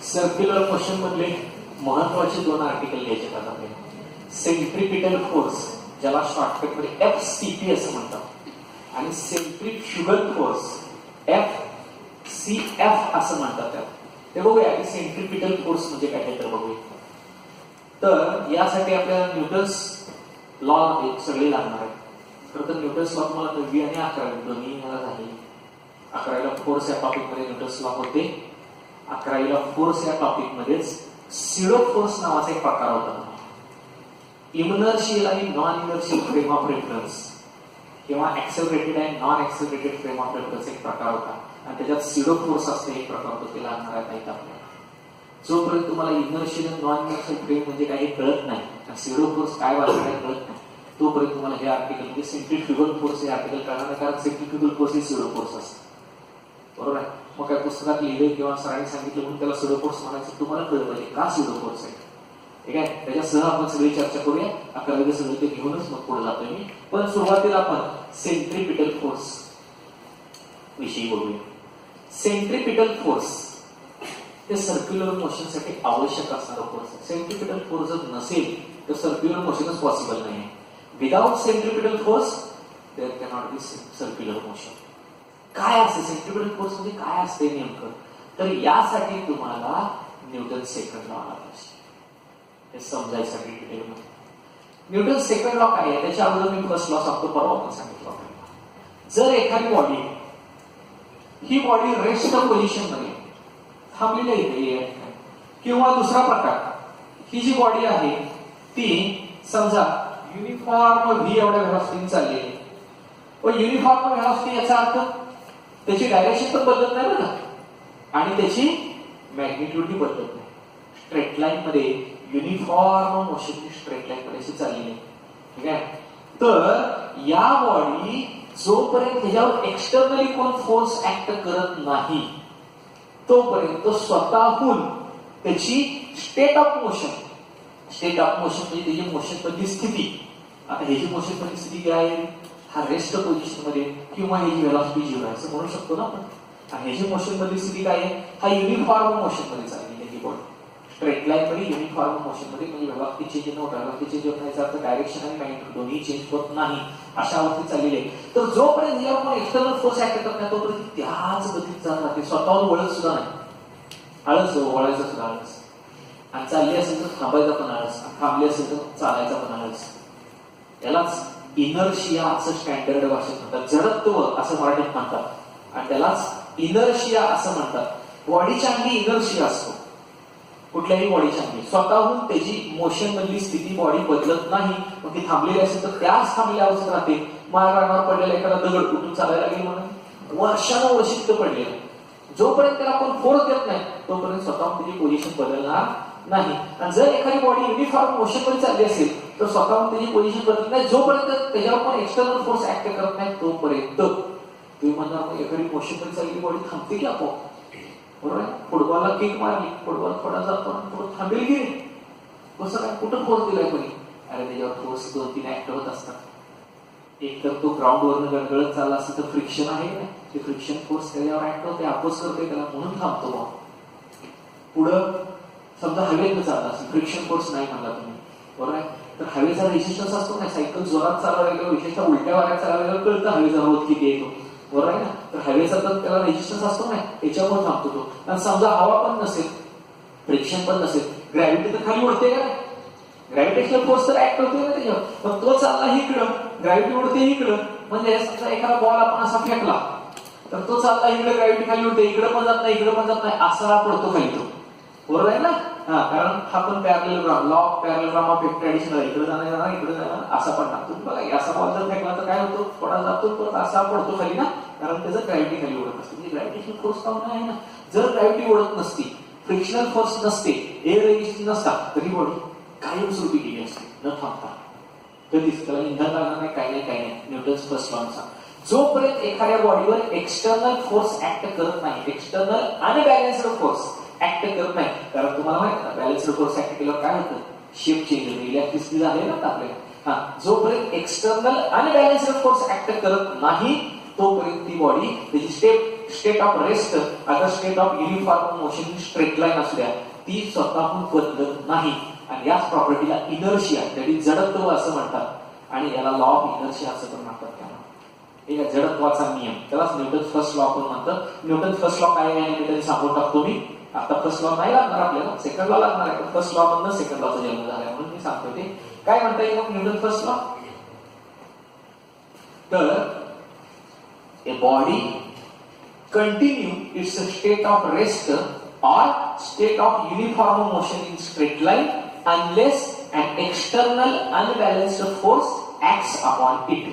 Circular motion मधले महत्वाचे 2 article लिहायचे आहेत आपल्याला. सेंट्रिपिटल फोर्स, ज्याला शॉर्टकट मध्ये FCP असं म्हणतात, आणि सेंट्रिफ्युगल फोर्स FCF असं म्हणतात. ते बघूया की सेंट्रिपिटल फोर्स म्हणजे काय तर बघूया. तर यासाठी आपल्याला न्यूटन्स लॉ सगळे लागणार आहे. खरं तर न्यूटन्स लॉ तुम्हाला 9वी आणि 11वी दोन्ही मला झाले. 11वीला फोर्स या टॉपिक मध्ये न्यूटन्स लॉ होते. 11वीला फोर्स या टॉपिक मध्येच सिडो फोर्स नावाचा एक प्रकार होता. इमर्शियल आणि नॉन इमर्शियल फ्रेम ऑफ रेफरन्स किंवा ऍक्सेलरेटेड आणि non accelerated frame of reference एक प्रकार होता, आणि त्याच्यात सिडो फोर्स असते एक प्रकार होतो. ते लागणार आहेत आपल्याला. जोपर्यंत तुम्हाला इमर्शियल आणि नॉन इमर्शियल फ्रेम म्हणजे काय हे कळत नाही, सिडो फोर्स काय वाटणार आहे कळत नाही, तोपर्यंत तुम्हाला हे आर्टिकल म्हणजे सेंट्रिफ्युगल फोर्स हे आर्टिकल कळणार नाही. कारण सेंट्रिफ्युगल फोर्स हे सिडो फोर्स असते. बरोबर आहे. मग काय पुस्तकात लिहिले किंवा सरांनी सांगितलं म्हणून त्याला सिडो फोर्स म्हणायचं, तुम्हाला कळलं पाहिजे का सिडो फोर्स आहे. ठीक आहे. त्याच्यासह आपण सगळी चर्चा करूया. 11वी सगळं ते घेऊनच मग पुढे जातोय मी. पण सुरुवातीला आपण सेंट्रिपिटल फोर्स विषयी बोलूया. सेंट्रिपिटल फोर्स ते सर्क्युलर मोशन साठी आवश्यक असणारा फोर्स आहे. सेंट्रिपिटल फोर्स जर नसेल तर सर्क्युलर मोशनच पॉसिबल नाही. Without centripetal force there cannot be circular motion. काय असते सेंट्रिपिटल फोर्स म्हणजे काय असते नेमकं, तर यासाठी तुम्हाला न्यूटन सेकंड लॉ आला पाहिजे हे समजायसाठी डिटेलमध्ये. न्यूटन सेकंड लॉ काय आहे त्याच्या अगोदर मी फर्स्ट लॉ सांगतो. परवा आपण सांगितलं आपल्याला, जर एखादी बॉडी ही बॉडी रेस्ट पोझिशन मध्ये थांबलेली आहे, किंवा दुसरा प्रकार, ही जी बॉडी आहे ती समजा युनिफॉर्म व्ही एवढ्या व्हेलॉसिटीने चालली आहे. व युनिफॉर्म व्हेलॉसिटी याचा अर्थ त्याची डायरेक्शन पण बदलत नाही बघा, आणि त्याची मॅग्निट्यूड ही बदलत नाही. स्ट्रेट लाईन मध्ये युनिफॉर्म मोशन स्ट्रेट लाईन मध्ये अशी चालली आहे. ठीक आहे. तर या बॉडी जोपर्यंत त्याच्यावर एक्सटर्नली कोण फोर्स ऍक्ट करत नाही तोपर्यंत स्वतःहून त्याची स्टेट ऑफ मोशन म्हणजे त्याची मोशन मधली स्थिती. आता ह्याची मोशन मधली स्थिती काय आहे, हा रेस्ट पोझिशन मध्ये किंवा ह्याची व्हेलॉसिटी 0 आहे असं म्हणू शकतो ना आपण. ह्याची मोशन मधली स्थिती काय आहे, हा युनिफॉर्म मोशन मध्ये चालली त्याची बॉडी स्ट्रेट लाईन मध्ये युनिफॉर्म मोशन मध्ये, म्हणजे व्हेलॉसिटी चेंज न होता व्हेलॉसिटी चेंज होत नाही अर्थ डायरेक्शन आणि मॅग्निट्यूड दोन्ही चेंज होत नाही अशा अवस्थेत चाललेली आहे. तर जोपर्यंत यावर कोण एक्सटर्नल फोर्स ऍक्ट करत नाही तोपर्यंत त्याच गतीत जात राहते. स्वतःहून वळत सुद्धा नाही. आळस वळायचं सुद्धा आळस, आणि चालली असेल तर थांबायचा पण आळस, थांबली असेल तर चालायचा पण आळस. यालाच इनर्शिया असं स्टँडर्ड भाषेत म्हणतात. जडत्व असं मराठीत म्हणतात, आणि त्यालाच इनर्शिया असं म्हणतात. बॉडीच्या अंगी इनर्शिया असतो. कुठल्याही बॉडीच्या अंगी स्वतःहून त्याची मोशन मधली स्थिती बॉडी बदलत नाही. मग ती थांबलेली असेल तर त्याच थांबलेल्या अवस्थेत राहते. मार्गावर पडलेला एखादा दगड कुठून चालायला लागेल म्हणून वर्षानुवर्षी तिथं पडलेलं, जोपर्यंत त्याला कोण फोर्स देत नाही तोपर्यंत स्वतःहून त्याची पोझिशन बदलणार नाही. आणि जर एखादी बॉडी युनिफॉर्म मोशन मध्ये चालली असेल तर स्वतःहून त्याची पोझिशन बदलत नाही जोपर्यंत त्याच्यावर कोण एक्सटर्नल फोर्स ऍक्ट करत नाही तोपर्यंत. तुम्ही म्हणणार एखादी मोशन मध्ये चाललेली बॉडी थांबते की आपोआप, बरोबर आहे. फुटबॉलला किक मारली, फुटबॉल थोडा जातो पुढे थांबेल की नाही, कसं काय, कुठं फोर्स दिलाय कोणी, अरे त्याच्यावर फोर्स 2-3 ऍक्ट होत असतात. एक तर तो ग्राउंड वरनं गडगडत चालला असेल तर फ्रिक्शन आहे ना, ते फ्रिक्शन फोर्स त्याच्यावर ऍक्ट होते, अपोज करते त्याला, म्हणून थांबतो. मग पुढं समजा हवेतनं चालला असेल, फ्रिक्शन फोर्स नाही म्हणला तुम्ही, बरोबर आहे. तर हवेचा रेजिस्टन्स असतो ना, सायकल जोरात चालवायला विशेषतः उलट्या वाऱ्यात चालवायला कळतं हवेचा रोध किती येतो, बरोबर आहे ना. तर हवेचा तर त्याला रेजिस्टन्स असतो ना, त्याच्यावर थांबतो तो. आणि समजा हवा पण नसेल, फ्रिक्शन पण नसेल, ग्रॅव्हिटी तर खाली उडते का, ग्रॅव्हिटेशनल फोर्स तर ऍक्ट होते ना त्याच्यावर. पण तो चालला इकडं, ग्रॅव्हिटी उडते इकडं. म्हणजे समजा एखादा बॉल आपण असा फेकला तर तो चालला इकडे, ग्रॅव्हिटी खाली उडते, इकडे पण जात नाही इकडे पण जात नाही, असा पडतो खाली तो, बरोबर आहे ना. कारण हा पण parallelogram, law of parallelogram of traditional, इकडे जाणार इकडे जाणार असा पण टाकतो. बघा असा बॉल जर फेकला तर काय होतो, थोडा जातो परत असा पडतो खाली ना, कारण त्याचं ग्रॅव्हिटी खाली उडत असते. म्हणजे ग्रॅव्हिटेशनल फोर्स काऊन आहे ना. जर ग्रॅव्हिटी उडत नसती, फ्रिक्शनल फोर्स नसते, एअर रेजिस्टन्स नसता, तरी बॉडी कायमस्वरूपी गेली असते न थांबता. कधीच त्याला इंधन लागणार नाही, काही नाही. न्यूटन्स फर्स्ट लॉचा जोपर्यंत एखाद्या बॉडीवर एक्सटर्नल फोर्स ऍक्ट करत नाही, एक्सटर्नल अनबॅलन्स्ड फोर्स ऍक्ट करत नाही. कारण तुम्हाला माहिती आहे बॅलन्स्ड फोर्स ऍक्ट केल्यावर काय होतं, शेप चेंज होते, इलेक्ट्रिसिटी झाले ना आपल्याला. जोपर्यंत एक्सटर्नल अनबॅलन्स्ड फोर्स ऍक्ट करत नाही तोपर्यंत ती बॉडी त्याची स्टेट ऑफ रेस्ट आता state of uniform motion straight line असू द्या, ती स्वतःहून बदलत नाही. आणि याच प्रॉपर्टीला इनर्शिया, त्याची जडत्व असं म्हणतात. आणि याला लॉ ऑफ इनर्शिया असं पण म्हणतात. ठीक आहे, जडत्वाचा नियम, त्यालाच न्यूटन फर्स्ट लॉ पण म्हणतात. न्यूटन फर्स्ट लॉ काय आहे मी तरी सांगून टाकतो. मी आता फर्स्ट लॉ नाही लागणार आपल्याला, सेकंड लॉ लागणार आहे. फर्स्ट लॉ मधनं सेकंड लॉचा जन्म झालाय म्हणून मी सांगतो. ते काय म्हणता येईल मग न्यूटन फर्स्ट लॉ? तर a body continue its a state of rest or state of uniform motion in straight line unless an external unbalanced force acts upon it.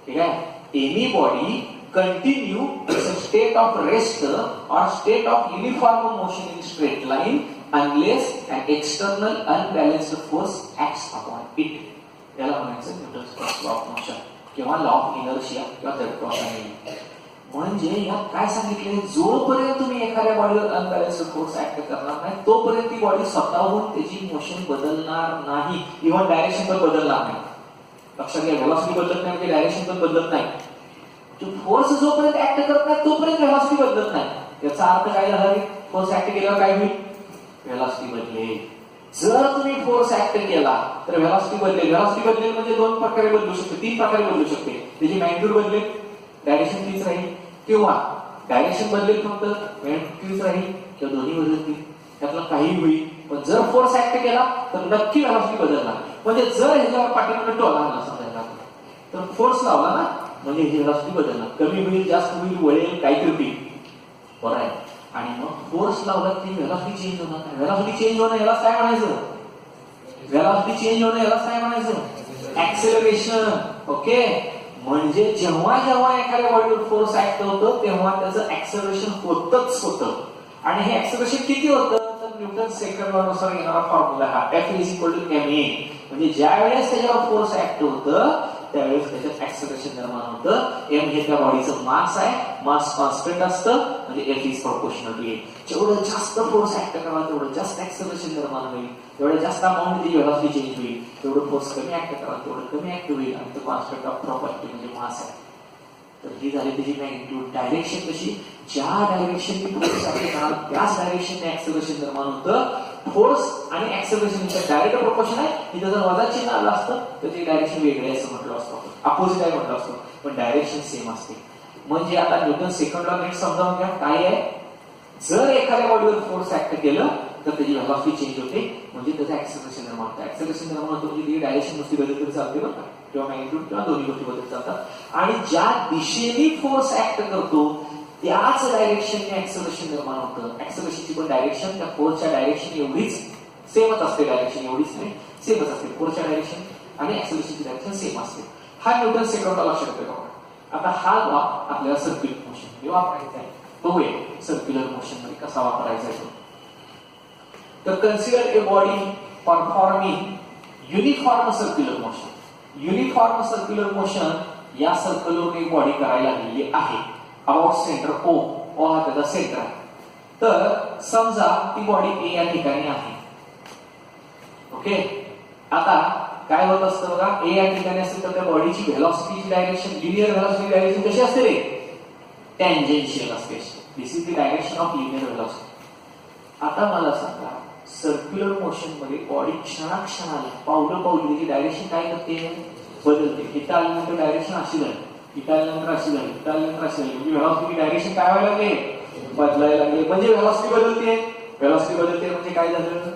ठीक है, any body continue its state of rest or state of uniform motion in straight line unless an external unbalanced force acts upon it. याला म्हणायचं Newton's first law of motion किंवा law of inertia किंवा जडत्वाचा नियम. म्हणजे यात काय सांगितले, जोपर्यंत तुम्ही एखाद्या बॉडीवर अनबॅलन्स्ड फोर्स ऍक्ट करणार नाही तोपर्यंत ती बॉडी स्वतःहून त्याची मोशन बदलणार नाही. इव्हन डायरेक्शन पण बदलणार नाही. लक्षात घ्या, व्हेलॉसिटी बदलत नाही म्हणजे डायरेक्शन पण बदलत नाही. फोर्स जोपर्यंत ऍक्ट करत नाही तोपर्यंत व्हेलॉसिटी बदलत नाही. याचा अर्थ काय झाला, फोर्स ऍक्ट केल्यावर काय होईल, व्हेलॉसिटी बदलेल. जर तुम्ही फोर्स ऍक्ट केला तर व्हेलॉसिटी बदलेल. व्हेलॉसिटी बदलेल म्हणजे दोन प्रकारे बदलू शकते, तीन प्रकारे बदलू शकते. त्याची मॅग्निट्यूड बदलेल, डायरेक्शन तीच राहील, किंवा डायरेक्शन बदलेल फक्त मॅग्निट्यूड तीच राहील, किंवा दोन्ही बदलतील. त्यातला काही होईल. पण जर फोर्स ऍक्ट केला तर नक्की व्हेलॉसिटी बदलणार. म्हणजे जर ह्याच्यावर पाठीमागे टोला आला समजायला तर फोर्स लावला ना म्हणजे ही व्हेलॉसिटी बदलणार. कमी होईल, जास्त होईल, वळेल, काहीतरी होईल. बरं आहे. आणि मग फोर्स लावला की व्हेलॉसिटी चेंज होणार नाही. व्हेलॉसिटी चेंज होणं यालाच काय म्हणायचं, व्हेलॉसिटी चेंज होणं यालाच काय म्हणायचं, ऍक्सेलरेशन. ओके, म्हणजे जेव्हा जेव्हा एखाद्या बॉडीवर फोर्स ऍक्ट होतं तेव्हा त्याचं ऍक्सेलरेशन होतच होतं. आणि हे ऍक्सेलरेशन किती होतं तर न्यूटन सेकंड लॉ नुसार येणारा फॉर्म्युला हा F=ma. म्हणजे ज्या वेळेस त्याच्यावर फोर्स ऍक्ट होतं त्यावेळेस त्याच्यात ऍक्सेलरेशन निर्माण होतं. एम हे त्या बॉडीचं मास आहे, मास कॉन्स्टंट असतं म्हणजे F=proportional. जेवढं जास्त फोर्स ऍक्ट करावा तेवढं जास्त ऍक्सेलरेशन निर्माण होईल, तेवढं जास्त अमाऊंट त्याची व्हेलॉसिटी चेंज होईल. तेवढं फोर्स कमी ऍक्ट करावा तेवढं कमी ऍक्ट होईल. आणि तो कॉन्स्टंट ऑफ प्रॉपर्टी म्हणजे मास आहे. तर ही झाली त्याची मॅग्निट्यूड. डायरेक्शन कशी, ज्या डायरेक्शनने फोर्स ऍक्ट कराल त्याच डायरेक्शनने ऍक्सेलरेशन निर्माण होतं. फोर्स आणि ऍक्सेलरेशन डायरेक्ट प्रोपोर्शन आहे. इथं जर वजा चिन्ह आलं असतं तर ते डायरेक्शन वेगळे असं म्हटलं असतं, अपोजिट आहे म्हटलं असतं, पण डायरेक्शन सेम असते. म्हणजे आता न्यूटन सेकंड लॉ नीट समजावून घ्या काय आहे. जर एखाद्या बॉडीवर फोर्स ऍक्ट केलं तर त्याची व्हेलॉसिटी चेंज होते म्हणजे त्याचं ऍक्सेलरेशन निर्माण होतं. ऍक्सेलरेशन निर्माण होतं म्हणजे ती डायरेक्शन नुसती बदल तरी चालते बरं का, किंवा मॅग्निट्यूड किंवा दोन्ही गोष्टी बदल चालतात. आणि ज्या दिशेने फोर्स ऍक्ट करतो त्याच डायरेक्शनने ऍक्सेलरेशन निर्माण होतं. ऍक्सेलरेशनची पण डायरेक्शन त्या फोर्सच्या डायरेक्शन एवढीच सेमच असते, डायरेक्शन एवढीच नाही सेमच असते. फोर्सच्या डायरेक्शन आणि ऍक्सेलरेशनची डायरेक्शन सेम असते. हा न्यूटन सेकंड लॉ लक्षात ठेवा. आता हा लॉ आपल्याला सर्क्युलर मोशन वापरायचा आहे. बघूया सर्क्युलर मोशन मध्ये कसा वापरायचा आहे. तर consider a body performing uniform circular motion. Uniform circular motion या सर्कलवर एक बॉडी करायला लागलेली आहे. अबाउट सेंटर ओ हा त्याचा सेंटर आहे. तर समजा ती बॉडी ए या ठिकाणी आहे. ओके, आता काय होत असतं बघा, ए या ठिकाणी असते तर त्या बॉडीची व्हेलॉसिटीची डायरेक्शन, लिनियर व्हेलॉसिटी डायरेक्शन कशी असते रे, टँजेन्शियल असते. This is the direction of linear velocity. आता मला सांगा सर्क्युलर मोशन मध्ये बॉडी क्षणाक्षणाला पावलं पावली डायरेक्शन काय करते, बदलते. इथं आल्यानंतर डायरेक्शन अशी झाली, इथं आल्यानंतर अशी झाली, इथं आल्यानंतर अशी झाली. म्हणजे व्हेलॉसिटी डायरेक्शन काय व्हायला लागले, बदलायला लागले. म्हणजे व्हेलॉसिटी बदलते, व्हेलॉसिटी बदलते म्हणजे काय झालं,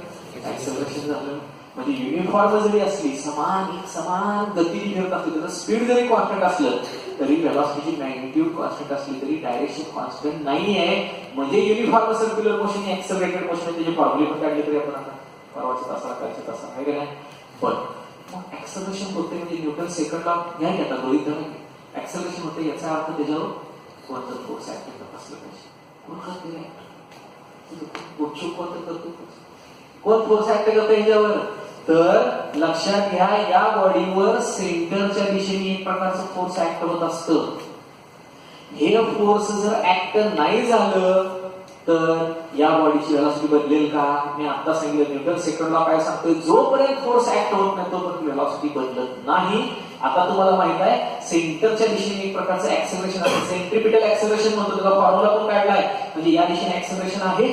ऍक्सेलरेशन झालं. म्हणजे युनिफॉर्म जरी असली, समान गतीने फिरत असली, त्याचं स्पीड जरी कॉन्स्टंट असलं तरी व्हेलॉसिटीची मॅग्निट्यूड कॉन्स्टंट असली तरी डायरेक्शन कॉन्स्टंट नाही आहे. म्हणजे युनिफॉर्म सर्क्युलर मोशन ऍक्सेलरेटेड मोशन त्याचे फॉर्म्युले पण काढले तरी आपण आता परवाच्या तासाला कालच्या तासाला आहे का नाही. पण मग ऍक्सेलरेशन होते म्हणजे न्यूटन सेकंड लॉ घ्या की आता गृहीत धरा ऍक्सेलरेशन होते, याचा अर्थ त्याच्यावर कोणतं फोर्स ऍक्ट करत असलं पाहिजे. कोण करते, कोणतं करतो, कोण फोर्स ऍक्ट करतो याच्यावर. तर लक्षात घ्या या बॉडीवर सेंटरच्या दिशेने एक प्रकारचं फोर्स ऍक्ट होत असतं. हे फोर्स जर ऍक्ट नाही झालं तर या बॉडीची व्हेलॉसिटी बदलेल का. मी आता सांगितलं न्यूटन सेकंड लॉ काय सांगतोय, जोपर्यंत फोर्स ऍक्ट होत नाही तोपर्यंत व्हेलॉसिटी बदलत नाही. आता तुम्हाला माहित आहे सेंटरच्या दिशेने एक प्रकारचं ऍक्सेलरेशन आहे, सेंट्रिपिटल ऍक्सेलरेशन म्हणतो, त्याचा फॉर्म्युला पण काढलाय. म्हणजे या दिशेने ऍक्सेलरेशन आहे,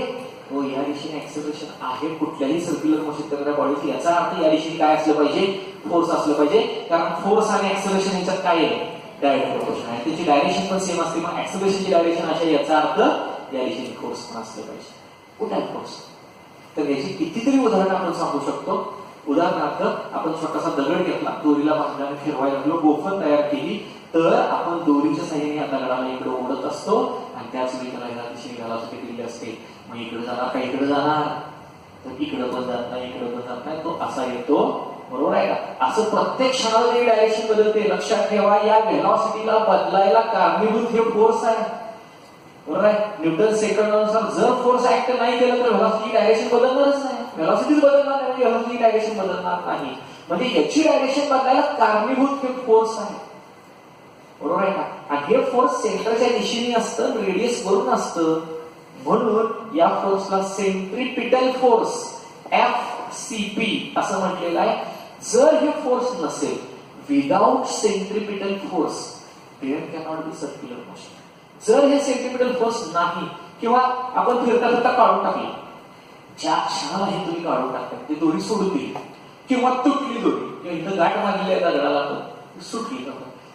हो या दिशेने ऍक्सेलरेशन आहे कुठल्याही सर्क्युलर मोशन करणाऱ्या बॉडीत. याचा अर्थ या दिशेने काय असलं पाहिजे, फोर्स असलं पाहिजे. कारण फोर्स आणि ऍक्सेलरेशन यांच्यात काय आहे, डायरेक्ट प्रोपोर्शन आहे. त्याची डायरेक्शन पण सेम असते, मग ऍक्सेलरेशनची डायरेक्शन अशा, याचा अर्थ या दिशेने फोर्स पण असलं पाहिजे. कुठे आहे फोर्स? तर याची कितीतरी उदाहरणं आपण सांगू शकतो. उदाहरणार्थ आपण छोटासा दगड घेतला, दोरीला बांधला आणि फिरवायला लागलो, गोफण तयार केली, तर आपण दोरीच्या साह्याने या दगडाला इकडे ओढत असतो आणि त्याच वेळी त्याला या दिशेने घालासाठी दिली असते. मग इकडे जाणार का इकडे जाणार, तर इकडे पण जात नाही, इकडे पण जात नाही, तो असा येतो. बरोबर आहे का? असं प्रत्येक क्षणाला जे डायरेक्शन बदलते. लक्षात ठेवा, या व्हेलॉसिटीला बदलायला कारणीभूत हे फोर्स आहे. बरोबर आहे? न्यूटन सेकंदानुसार जर फोर्स ऍक्ट नाही केलं तर व्हेलॉसिटी डायरेक्शन बदलणारच नाही, व्हेलॉसिटीच बदलणार नाही, व्हेलॉसिटी डायरेक्शन बदलणार नाही. म्हणजे याची डायरेक्शन बदलायला कारणीभूत हे फोर्स आहे. बरोबर आहे का? आणि हे फोर्स सेंटरच्या दिशेने असतं, रेडियस वरून असतं. म्हणून या फोर्सला सेंट्रिपिटल फोर्स FCP असं म्हटलेलं आहे. जर हे फोर्स नसेल, without centripetal force there cannot be circular motion. जर हे सेंट्रिपिटल फोर्स नाही, किंवा आपण फिरता फिरता काढून टाकली, ज्या क्षणाला हे तुम्ही काढून टाकता ते दोरी सोडून दिली किंवा तुटली दोरी, किंवा इथं गाठ मारलेली आहे दगडाला सुटली,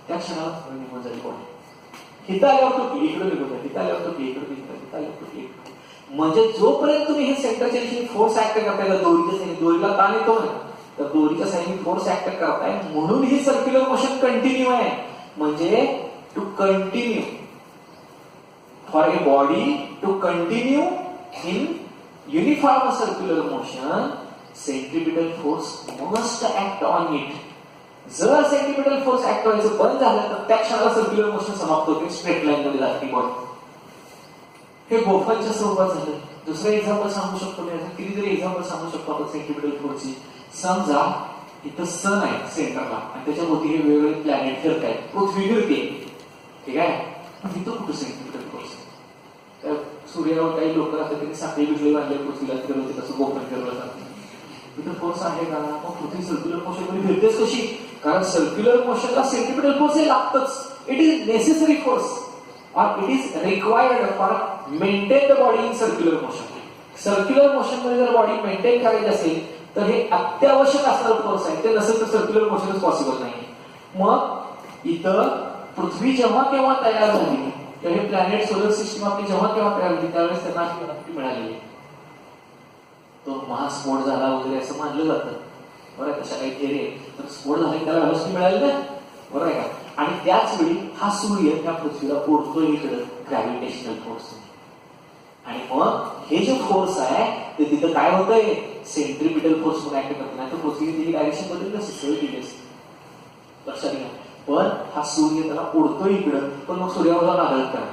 त्या क्षणाला निघून जाईल बॉडी. हिथं आल्यावर तुटली, इकडे निघून जाईल, हिथं आल्यावर तुटली, इकडे निघून, हिथं आल्यावर तुटली. म्हणजे जोपर्यंत तुम्ही हे सेंटरच्या दिशेने फोर्स ऍक्ट करताय, दोरीच्या साह्याने, दोरीला ताण येतो ना, तर दोरीच्या साह्याने फोर्स ऍक्ट करताय, म्हणून ही सर्क्युलर मोशन कंटिन्यू आहे. म्हणजे to continue for a body to continue in uniform circular motion, centripetal force must act on it. जर सेंट्रिपिटल फोर्स ऍक्ट व्हायचं बंद झालं तर त्या क्षणाला सर्क्युलर मोशन समाप्त होते, स्ट्रेट लाईन मध्ये जाते बॉडी. हे गोफनच्या स्वरूपात झालं. दुसरं एक्झाम्पल सांगू शकतो मी, कितीतरी एक्झाम्पल सांगू शकतो आपण सेंट्रिपिटल फोर्सची. समजा इथं सन आहे सेंटरला आणि त्याच्या भोवती हे वेगवेगळे प्लॅनेट फिरतायत, पृथ्वी फिरते, ठीक आहे. पण इथं कुठं सेंट्रिपिटल फोर्स? तर सूर्यावर काही लोक असतात त्यांनी साखळी बिजली बांधली पृथ्वीला फिरवते, तसं गोफन फिरवलं जातं. इथं फोर्स आहे का? मग पृथ्वी सर्क्युलर मोशन मध्ये फिरतेच कशी? कारण सर्क्युलर मोशनला सेंट्रिपिटल फोर्स हे लागतच. It is necessary force or it is required for maintain the body in circular motion. Circular motion मध्ये जर बॉडी मेंटेन करायची असेल तर हे अत्यावश्यक असणारं फोर्स आहे, ते नसेल तर सर्क्युलर मोशनच पॉसिबल नाही. मग इथं पृथ्वी जेव्हा केव्हा तयार झाली, किंवा हे प्लॅनेट सोलर सिस्टीम आपली जेव्हा केव्हा तयार झाली, त्यावेळेस त्यांना अशी विनंती मिळालेली, तो महास्फोट झाला वगैरे असं मानलं जातं. बरं, तशा काही थेरी आहे, तर स्फोट झाला त्याला व्यवस्थित मिळाली ना, बरोबर आहे का? आणि त्याच वेळी हा सूर्य त्या पृथ्वीला ओढतोय इकडं ग्रॅव्हिटेशनल फोर्स. आणि मग हे जे फोर्स आहे ते तिथं काय होतंय, सेंट्रिपिटल फोर्स म्हणून ऍक्ट करत नाही, तर पृथ्वीने तिची डायरेक्शन बदलली नसते, सरळ गेली असते. लक्षात घ्या. पण हा सूर्य त्याला ओढतोय इकडं, पण मग सूर्यावर जाऊन आदळत करा,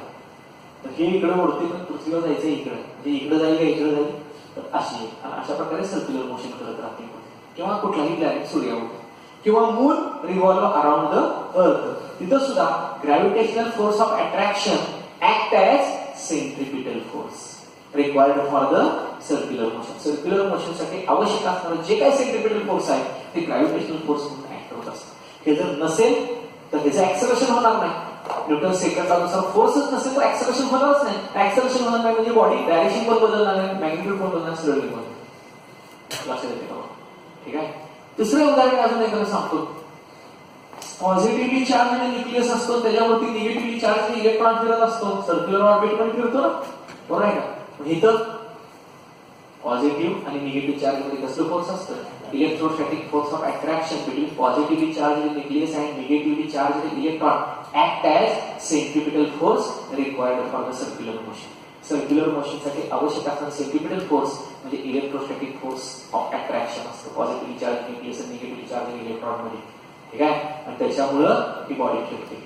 तर हे इकडे ओढते पण पृथ्वीला जायचं इकडे, म्हणजे इकडे जाईल का इकडे जाईल, तर अशी. आणि अशा प्रकारे सर्क्युलर मोशन करत राहते. किंवा कुठलाही प्लॅनेट सूर्यावर, किंवा moon revolve around the earth, तिथं सुद्धा gravitational force of attraction act as centripetal force required for the circular motion. Circular motion साठी आवश्यक असणारं जे काही सेंट्रिपिटल फोर्स आहे ते ग्रॅव्हिटेशनल फोर्स म्हणून ऍक्ट होत असतं. हे जर नसेल तर त्याचं ऍक्सेलरेशन होणार नाही. न्यूटन सेकंदानुसार फोर्सच नसेल तर ऍक्सेलरेशन होणारच नाही. ऍक्सेलरेशन होणार नाही म्हणजे बॉडी डायरेक्शन पण बदलणार नाही, मॅग्निट्यूड पण बदलणार, सरळ पण. लक्षात येते का? ठीक आहे. दुसरे उदाहरण अजून एखादं सांगतो. पॉझिटिव्हली चार्ज आणि न्यूक्लियस असतो, त्याच्यावरती निगेटिव्हली चार्ज इलेक्ट्रॉन फिरत असतो, सर्क्युलर ऑर्बिट मध्ये फिरतो ना, बरोबर आहे का? इथं पॉझिटिव्ह आणि निगेटिव्ह चार्ज मध्ये कसलं फोर्स असतं? Electrostatic force of attraction between positively charge nucleus and negatively charge electron act as centripetal force required for the circular motion. Circular motion साठी आवश्यक असणारा सेंट्रिपिटल फोर्स म्हणजे इलेक्ट्रोस्टॅटिक फोर्स ऑफ अट्रॅक्शन असतं positively charge nucleus आणि negatively charge electron मध्ये, ठीक आहे. आणि त्याच्यामुळं ही बॉडी फिरते.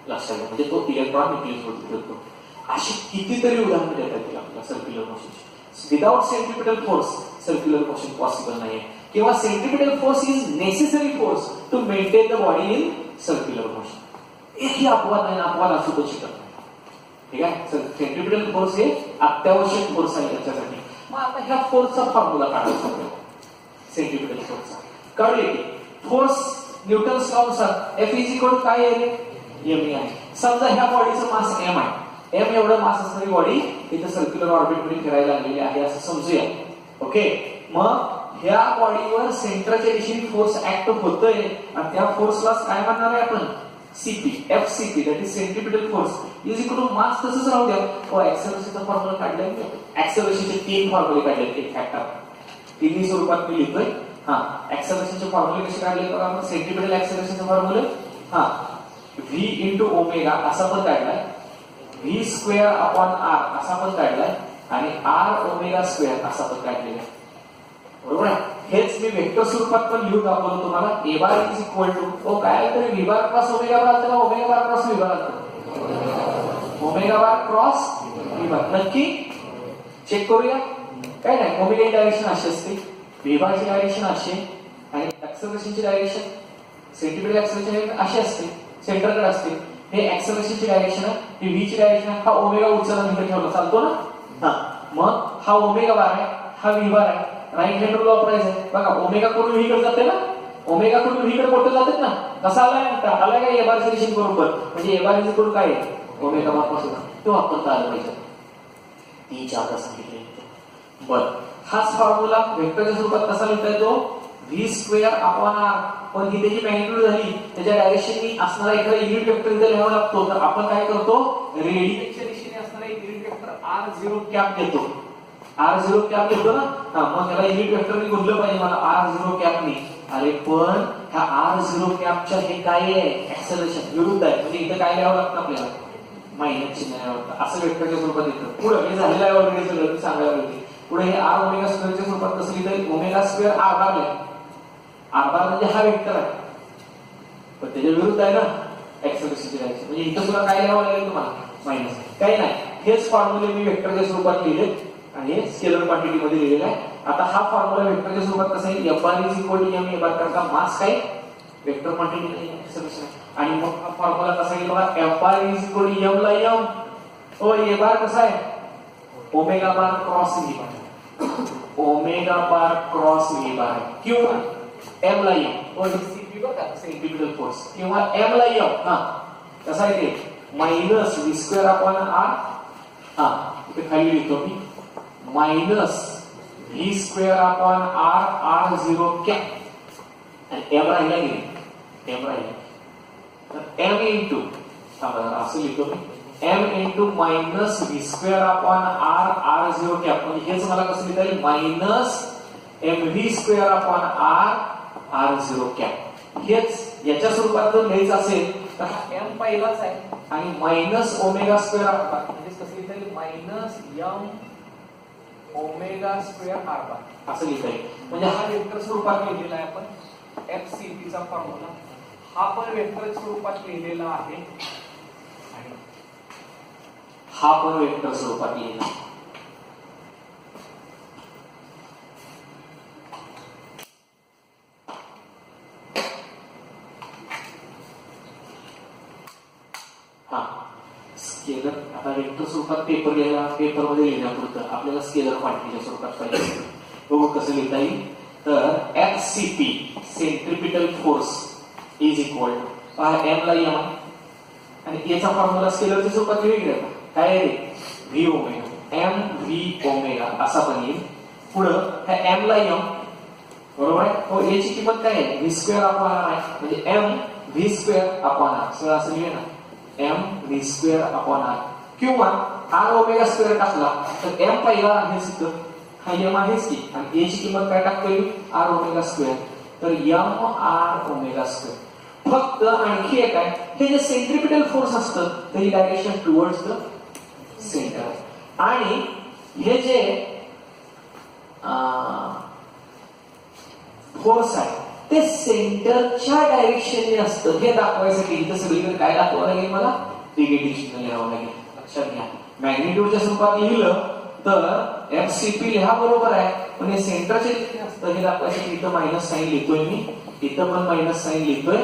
लक्षात घ्या. म्हणजे तो इलेक्ट्रॉन न्यूक्लियस वरती फिरतो. अशी कितीतरी उदाहरणं देतात येतील आपल्याला सर्क्युलर मोशनची. Without centripetal force circular motion possible नाही, किंवा centripetal force is necessary force to maintain the body in circular motion. एकही अपवाद नाही, अपवाद असू पण शकत नाही, ठीक आहे. सेंट्रिपिटल फोर्स हे अत्यावश्यक फोर्स आहे त्याच्यासाठी. मग आता ह्या फोर्सचा फॉर्म्युला काढायचा सेंट्रिपिटल फोर्सचा. कळले की फोर्स न्यूटन्स लॉ नुसार एफ इज इक्वल टू काय आहे एम आहे. समजा ह्या बॉडीचं मास एम आहे, एम एवढं मास असणारी बॉडी इथे सर्क्युलर ऑर्बिट मध्ये फिरायला लागलेली आहे असं समजूया. ओके, मग ह्या बॉडीवर सेंटरच्या दिशेने फोर्स ऍक्ट होतोय आणि त्या फोर्सला काय म्हणणार आहे आपण CP, F CP that is centripetal force is equal to mass. तसंच राहू द्या. ऍक्सेलरेशनचा फॉर्म्युला काढलाय, ऍक्सेलरेशनचे 3 फॉर्म्युले काढले एक फॅक्टर तिन्ही स्वरूपात मी लिहितोय. ऍक्सेलरेशनचे फॉर्म्युले कसे काढले बघा आपण. सेंट्रिपिटल ऍक्सेलरेशनचे फॉर्म्युले व्ही इंटू ओमेगा असा पण काढलाय, व्ही स्क्वेअर अपॉन आर असा पण काढलाय आणि आर ओमेगा स्क्वेअर असा पण काढलेला आहे. बरोबर आहे. हेच मी वेक्टर स्वरूपात पण लिहून दाखवलं तुम्हाला. ए बार इज इक्वल टू काय तरी व्ही बार क्रॉस ओमेगा बार असतं, ओमेगा बार क्रॉस व्ही बार असतं, ओमेगा बार क्रॉस व्ही बार. नक्की चेक करूया. काय नाही, ओमेगा डायरेक्शन अशी असते, व्ही बारची डायरेक्शन अशी आणि ऍक्सेलरेशनची डायरेक्शन सेंट्रिपिटल ऍक्सेलरेशन अशी असते, सेंटरकडे असते. हे ऍक्सेलरेशनची डायरेक्शन आहे, ही व्ही ची डायरेक्शन आहे. हा ओमेगा उचलला इथे ठेवला चालतो ना. मग हा ओमेगा बार आहे, हा व्ही बार आहे. राईट हँड रूल वापरायचा आहे बघा. ओमेगा कडून व्ही कडे जाते ना, ओमेगा कडून व्ही कडे मोठे जातात ना. कसा आलाय आलाय का ए बारच्या दिशेने बरोबर. म्हणजे ए बार कडून काय आहे ओमेगा बार पासून तो वापरता आला पाहिजे. ती चार सांगितले. बर, हाच फॉर्म्युला वेक्टरच्या स्वरूपात कसा लिहिता येतो व्ही स्क्वेअर अपॉन आर. पण ही त्याची मॅग्निट्यूड झाली, त्याच्या डायरेक्शननी असणारा एखादा युनिट वेक्टर इथे लिहावा लागतो. तर आपण काय करतो, रेडियसच्या दिशेने असणारा एक unit vector R zero cap घेतो. आर झिरो कॅप घेतो ना. मग त्याला युनिट वेक्टरने गुणलं पाहिजे मला आर झिरो कॅपनी. अरे पण ह्या आर झिरो कॅपच्या हे काय आहे ऍक्सेलरेशन विरुद्ध आहे. म्हणजे इथं काय लिहावं लागतं आपल्याला मायनस चिन्ह लिहावं लागतं. असं वेक्टरच्या स्वरूपात येतं. पुढे हे झालेलं आहे ऑलरेडी सगळं सांगायला पाहिजे. पुढे हे आर ओमेगा स्क्वेअरच्या स्वरूपात कसं लिहितं ओमेगा स्क्वेअर आर बार लिहा. आर बार म्हणजे हा वेक्टर आहे पण त्याच्या विरुद्ध आहे ना ऍक्सेलरेशनची डायरेक्शन. म्हणजे इथं सुद्धा काय लिहावं लागेल तुम्हाला मायनस. काही नाही, हेच फॉर्म्युले मी वेक्टरच्या स्वरूपात लिहिले आणि हे स्केलर क्वांटिटी मध्ये लिहिलेला आहे. आता हा फॉर्म्युला वेक्टरच्या स्वरूपात कसा आहे F R is equal to M. A bar करता मास काय वेक्टर क्वांटिटी नाही ऍक्सेलरेशन. आणि मग हा फॉर्म्युला कसा आहे बघा F R is equal to M ला एम. ए बार कसा आहे omega bar cross V bar. Omega bar cross V bar किंवा एम ला एम सीपी बघा सेंट्रिपिटल फोर्स किंवा एम ला एम. कसा आहे ते minus V square upon R. इथे खाली लिहितो मी minus V square upon R R zero cap आणि एम राहिला गेले एम राहिला तर एम इंटू असं लिहितो मी M into minus V square upon R R zero cap. म्हणजे हेच मला कसं लिहिता येईल minus M V square upon R R zero cap. हेच याच्या स्वरूपात जर लिहायचं असेल तर हा एम पहिलाच आहे आणि मायनस ओमेगा स्क्वेअर म्हणजे कसं लिहिता येईल minus M omega square R bar असं लिहिता येईल. म्हणजे हा वेक्टर स्वरूपात लिहिलेला आहे आपण एफ सी चा फॉर्म्युला. हा पण वेक्टर स्वरूपात लिहिलेला आहे आणि हा पण वेक्टर स्वरूपात लिहिलेला आहे. स्केलर आता वेक्टर स्वरूपात पेपर मध्ये लिहिण्यापुरतं आपल्याला स्केलर क्वांटिटीच्या स्वरूपात पाहिजे. बघू कसं लिहिता येईल. तर F C P centripetal force is equal to M ला एम आणि याचा फॉर्म्युला स्केलरच्या स्वरूपात लिहिला काय आहे V omega M V omega असा पण येईल. पुढं ह्या एम ला एम बरोबर आहे. याची किंमत काय आहे व्ही स्क्वेअर अपॉन आर आहे. म्हणजे M V square upon R सगळं असं लिहिलं ना M V square upon R किंवा आर ओमेगा स्क्वेअर टाकला तर एम पहिला आहेच इथं हा एम आहेच की आणि ए ची किंमत काय टाकता येईल आर ओमेगा स्क्वेअर. तर एम आर ओमेगा स्क्वेअर. फक्त आणखी एक आहे हे जे सेंट्रिपिटल फोर्स असतं त्याची डायरेक्शन टुवर्ड्स द सेंटर आणि हे जे फोर्स आहे ते सेंटरच्या डायरेक्शनने असतं हे दाखवायसाठी इथं सगळीकडे काय दाखवावं लागेल मला निगेटिव्ह चिन्ह लिहावं लागेल. लक्षात घ्या मॅग्निट्यूडच्या स्वरूपात लिहिलं तर एफ सी पी लिहा बरोबर आहे पण हे सेंटरच्या दिशेने असतं हे दाखवायसाठी इथं मायनस साईन लिहितोय मी. इथं पण मायनस साईन लिहितोय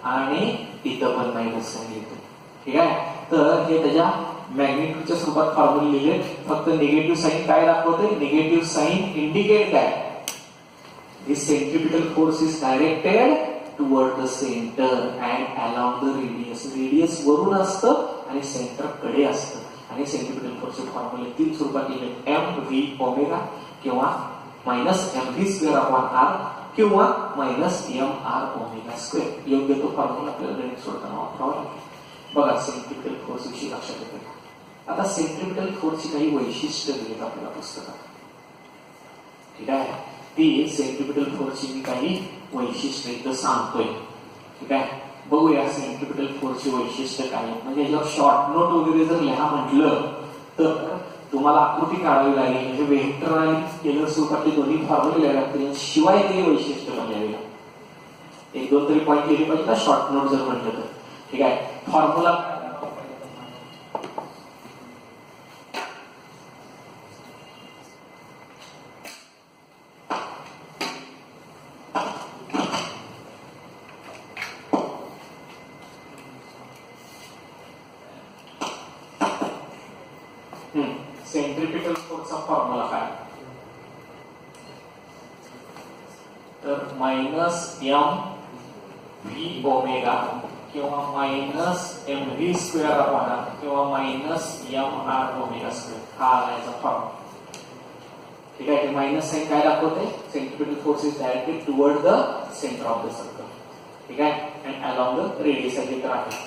आणि इथं पण मायनस साईन लिहितोय. ठीक आहे. तर हे त्याच्या मॅग्निट्यूडच्या स्वरूपात फॉर्म्युला लिहिले. फक्त निगेटिव्ह साईन काय दाखवते निगेटिव्ह साईन इंडिकेट काय This centripetal force is directed toward the centre and along the radius. Radius वरून असतं आणि सेंटर कडे असतं आणि सेंट्रिपिटल फोर्सचे फॉर्म्युले तीन स्वरूपात लिहिले, एम व्ही ओमेगा किंवा minus M V square upon R किंवा minus M R omega square. योग्य तो फॉर्म्युला आपल्याला गणित सोडताना वापरावा लागेल. बघा सेंट्रिपिटल फोर्स विषयी लक्षात येते. आता सेंट्रिपिटल फोर्सची काही वैशिष्ट्य दिलीत आपल्याला पुस्तकात. ठीक आहे, ती सेंट्रिपिटल फोर्सची मी काही वैशिष्ट्य इथं सांगतोय. ठीक आहे, बघूया सेंट्रिपिटल फोर्सची वैशिष्ट्य काय. म्हणजे याच्यावर शॉर्ट नोट वगैरे जर लिहा म्हटलं तर तुम्हाला आकृती काढावी लागेल. म्हणजे वेक्टर आणि स्केलर स्वरूपातले दोन्ही फॉर्म्युले लिहावे लागतील, शिवाय ते वैशिष्ट्य पण लिहावे लागतील. एक दोन तरी पॉईंट लिहिले पाहिजे ना शॉर्ट नोट जर म्हटलं तर. ठीक आहे, फॉर्म्युला सेंट्रिपिटल फोर्सचा फॉर्म्युला काय तर मायनस एम व्ही ओमेगा किंवा minus M V square upon R किंवा minus M R omega square हा आलायचा फॉर्म्युला. ठीक आहे, मायनस साइन काय दाखवते, centripetal force is directed toward the centre of the circle. ठीक आहे, अँड अलॉंग द रेडियस आहे.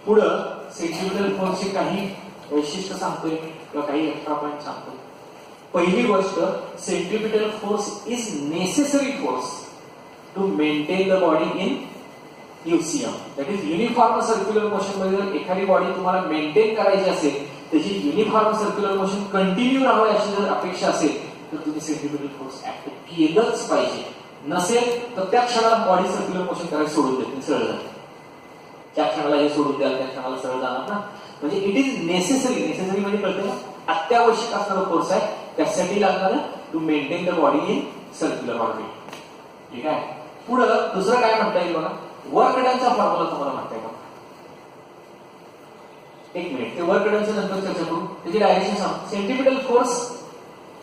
पुढं सेंट्रिपिटल फोर्सची काही वैशिष्ट्य सांगतोय किंवा काही एक्स्ट्रा पॉइंट सांगतोय. पहिली गोष्ट, centripetal force is necessary force to maintain the body in UCM. That is uniform circular motion. मध्ये एखादी बॉडी तुम्हाला मेंटेन करायची असेल, त्याची युनिफॉर्म सर्क्युलर मोशन कंटिन्यू राहावी अशी जर अपेक्षा असेल तर तुम्ही सेंट्रिपिटल फोर्स ऍक्ट केलंच पाहिजे. नसेल तर त्या क्षणाला बॉडी सर्क्युलर मोशन करायला सोडून देते, सरळ जाते. त्या क्षणाला हे सोडून द्याल, त्या क्षणाला सरळ जाणार ना. म्हणजे इट इज नेसेसरी. नेसेसरी म्हणजे कळते ना, अत्यावश्यक असणारा फोर्स आहे. त्यासाठी लागणार to maintain the body in circular orbit. ठीक आहे, पुढं दुसरं काय म्हणता येईल बघा, वर्क डनचा फॉर्म्युला तुम्हाला म्हणता येईल. एक मिनिट, ते वर्क डनच्या नंतर चर्चा करू. त्याची डायरेक्शन सांग. Centripetal force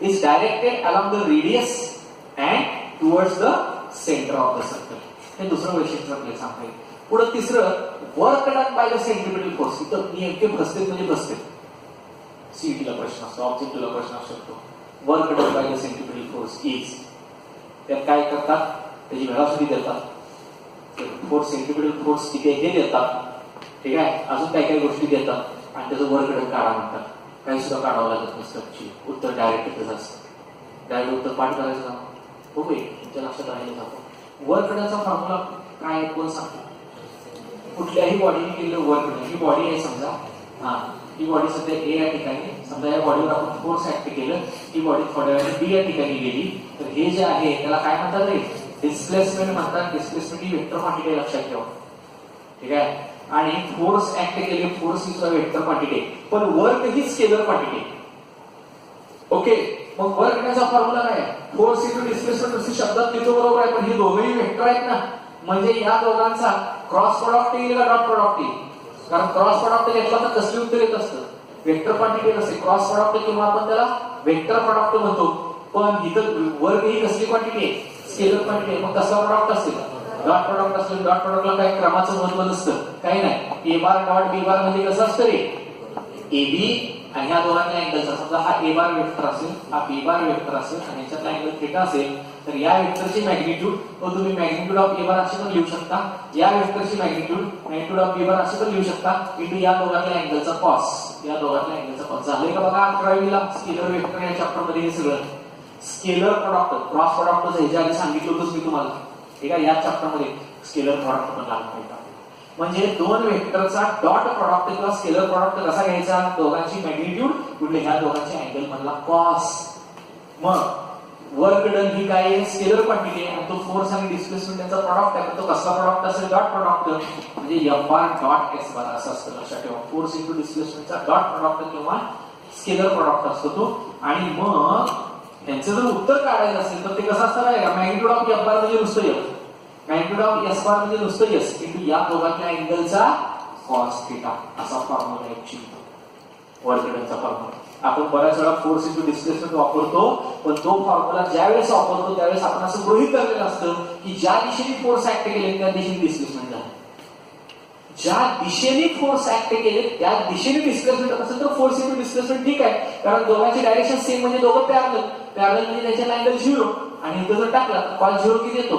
is directed along the radius and towards the centre of the circle. हे दुसरं वैशिष्ट्य आपल्याला सांगता येईल. पुढे तिसरं, work done by the centripetal force. इथं नेमके बसते म्हणजे बसते. सीईटीला प्रश्न असतो, ऑब्जेक्टिव्हला प्रश्न असू शकतो. Work done by the centripetal force is, त्यात काय करतात, त्याची व्हेलॉसिटी देतात, फोर्स सेंट्रिपिटल फोर्स किती आहे हे देतात. ठीक आहे, अजून काही काही गोष्टी देतात आणि त्याचं वर्क डन काढा म्हणतात. काही सुद्धा काढावं लागत नसतं, उत्तर डायरेक्ट तिथंच असतं. डायरेक्ट उत्तर पाठ करायचं बघू, तुमच्या लक्षात राहिलं जातं. वर्क डनचा फॉर्म्युला काय कोण सांगतो. कुठल्याही बॉडीने केलेलं वर्क डन, ही बॉडी आहे समजा, ही बॉडी सध्या ए या ठिकाणी, समजा या बॉडीवर आपण फोर्स ऍक्ट केलं, ही बॉडी थोड्या वेळाने बी या ठिकाणी गेली, तर हे जे आहे त्याला काय म्हणतात रे, डिस्प्लेसमेंट म्हणतात. डिस्प्लेसमेंट ही वेक्टर क्वांटिटी लक्षात ठेवा. ठीक आहे, आणि फोर्स ऍक्ट केले, फोर्स ही सुद्धा वेक्टर क्वांटिटी, पण वर्क ही स्केलर क्वांटिटी. ओके, मग वर्क डनचा फॉर्म्युला काय आहे, फोर्स इनटू डिस्प्लेसमेंट. दुसरी शब्दात लिहितो बरोबर आहे, पण हे दोघेही वेक्टर आहेत ना, म्हणजे या दोघांचा क्रॉस प्रोडक्ट येईल का डॉट प्रोडक्ट येईल. कारण क्रॉस प्रोडक्ट घेतला तर कसले उत्तर येत असतं, वेक्टर क्वांटिटी नसते. क्रॉस प्रोडक्ट किंवा आपण त्याला वेक्टर प्रोडक्ट म्हणतो, पण इथं वर्क ही कसली क्वांटिटी आहे, स्केलर क्वांटिटी आहे. मग कसला प्रोडक्ट असेल, डॉट प्रोडक्ट असेल. डॉट प्रोडक्टला काही क्रमाचं महत्व नसतं, काही नाही. ए बार डॉट बी बार म्हणजे कसं असतं रे, ए बी आणि ह्या दोघांच्या अँगलचा, समजा हा ए बार वेक्टर असेल, हा बी बार वेक्टर असेल आणि याच्यातला अँगल थिटा असेल, तर या वेक्टरची मॅग्निट्यूड तुम्ही मॅग्निट्यूड ऑफ ए बार असे पण लिहू शकता, या वेक्टरची मॅग्निट्यूड ऑफ बी बार असे पण लिहू शकता, इंटू या दोघांच्या अँगलचा कॉस. या दोघांच्या अँगलचा कॉस झाले का बघा. 11वीला स्केलर वेक्टर या चॅप्टर मध्ये हे सगळं स्केलर प्रोडक्ट, क्रॉस प्रोडक्ट ह्याच्या आधी सांगितलं होतंच मी तुम्हाला. ठीक आहे, या चॅप्टर मध्ये स्केलर प्रोडक्ट पण लागू होता. म्हणजे दोन वेक्टरचा डॉट प्रोडक्ट किंवा स्केलर प्रोडक्ट कसा घ्यायचा, दोघांची मॅग्निट्यूड कुठले, ह्या दोघांच्या अँगल मधला कॉस. मग वर्क डन ही काय आहे, स्केलर क्वांटिटी आहे, आणि तो फोर्स आणि डिस्प्लेसमेंट यांचा प्रोडक्ट आहे. तो कसला प्रोडक्ट असेल, डॉट प्रोडक्ट, म्हणजे F bar dot S bar असं असतं. लक्षात ठेवा, फोर्स इंटू डिस्प्लेसमेंटचा डॉट प्रोडक्ट किंवा स्केलर प्रोडक्ट असतो तो. आणि मग त्यांचं जर उत्तर काढायचं असेल तर ते कसं असणार आहे, मॅग्निट्यूड ऑफ एफ बार म्हणजे नुसतं F, magnitude of S bar म्हणजे नुसतं एस, इंटू या दोघांच्या अँगलचा कॉस थिटा. असा फॉर्म्युला ऍक्च्युअली वर्क डनचा फॉर्म्युला. आपण बऱ्याच वेळा फोर्स इंटू डिस्प्लेसमेंट वापरतो, पण तो फॉर्म्युला ज्यावेळेस वापरतो त्यावेळेस आपण असं गृहीत धरलेलं असतं की ज्या दिशेने फोर्स ऍक्ट केले त्या दिशेने डिस्प्लेसमेंट झालं. ज्या दिशेने फोर्स ऍक्ट केले त्या दिशेने डिस्प्लेसमेंट असेल तर फोर्स इंटू डिस्प्लेसमेंट ठीक आहे, कारण दोघांची डायरेक्शन सेम म्हणजे दोघं पॅरलल म्हणजे त्याच्या अँगल 0 आणि इथं जर टाकला तर कॉस 0 किती येतो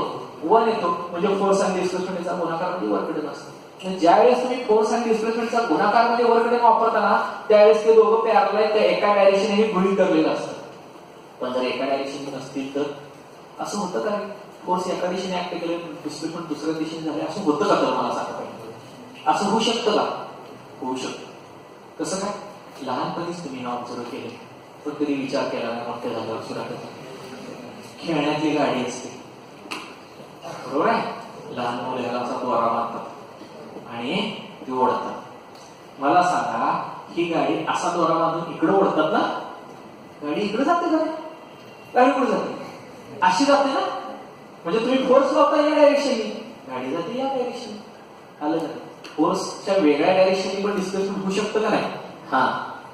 1 येतो, म्हणजे फोर्स आणि डिस्प्लेसमेंटचा गुणाकार म्हणजे वर्क डन असतो. ज्यावेळेस तुम्ही फोर्स आणि डिस्प्लेसमेंटचा गुणाकार मध्ये वर्क डन वापरताना त्यावेळेस ते दोघं पॅरलल आहेत, त्या एका डायरेक्शन हे गृहीत धरलेलं असतं. पण जर एका डायरेक्शन नसतील तर असं होतं का, फोर्स एका दिशेने ऍक्ट केले डिस्प्लेसमेंट दुसऱ्या दिशेने झाले, असं होतं का? तर मला सांगा पाहिजे, असं होऊ शकतं का? होऊ शकतं. कसं काय? लहानपणीच तुम्ही ऑब्झर्व केले पण कधी विचार केला नाही मोठे झाल्यावर सुद्धा. खेळण्यातली गाडी असते बरोबर आहे, लहान मुलाला असा द्वारा मारतात आणि ती ओढतात. मला सांगा ही गाडी असा द्वारा बांधून इकडे ओढतात ना, गाडी इकडे जाते का? गाडी कुठे जाते? अशी जाते ना, म्हणजे तुम्ही फोर्स लावता या डायरेक्शननी, गाडी जाते या डायरेक्शननी. आलं का? फोर्सच्या वेगळ्या डायरेक्शननी पण डिस्प्लेसमेंट होऊ शकतं का नाही? हा,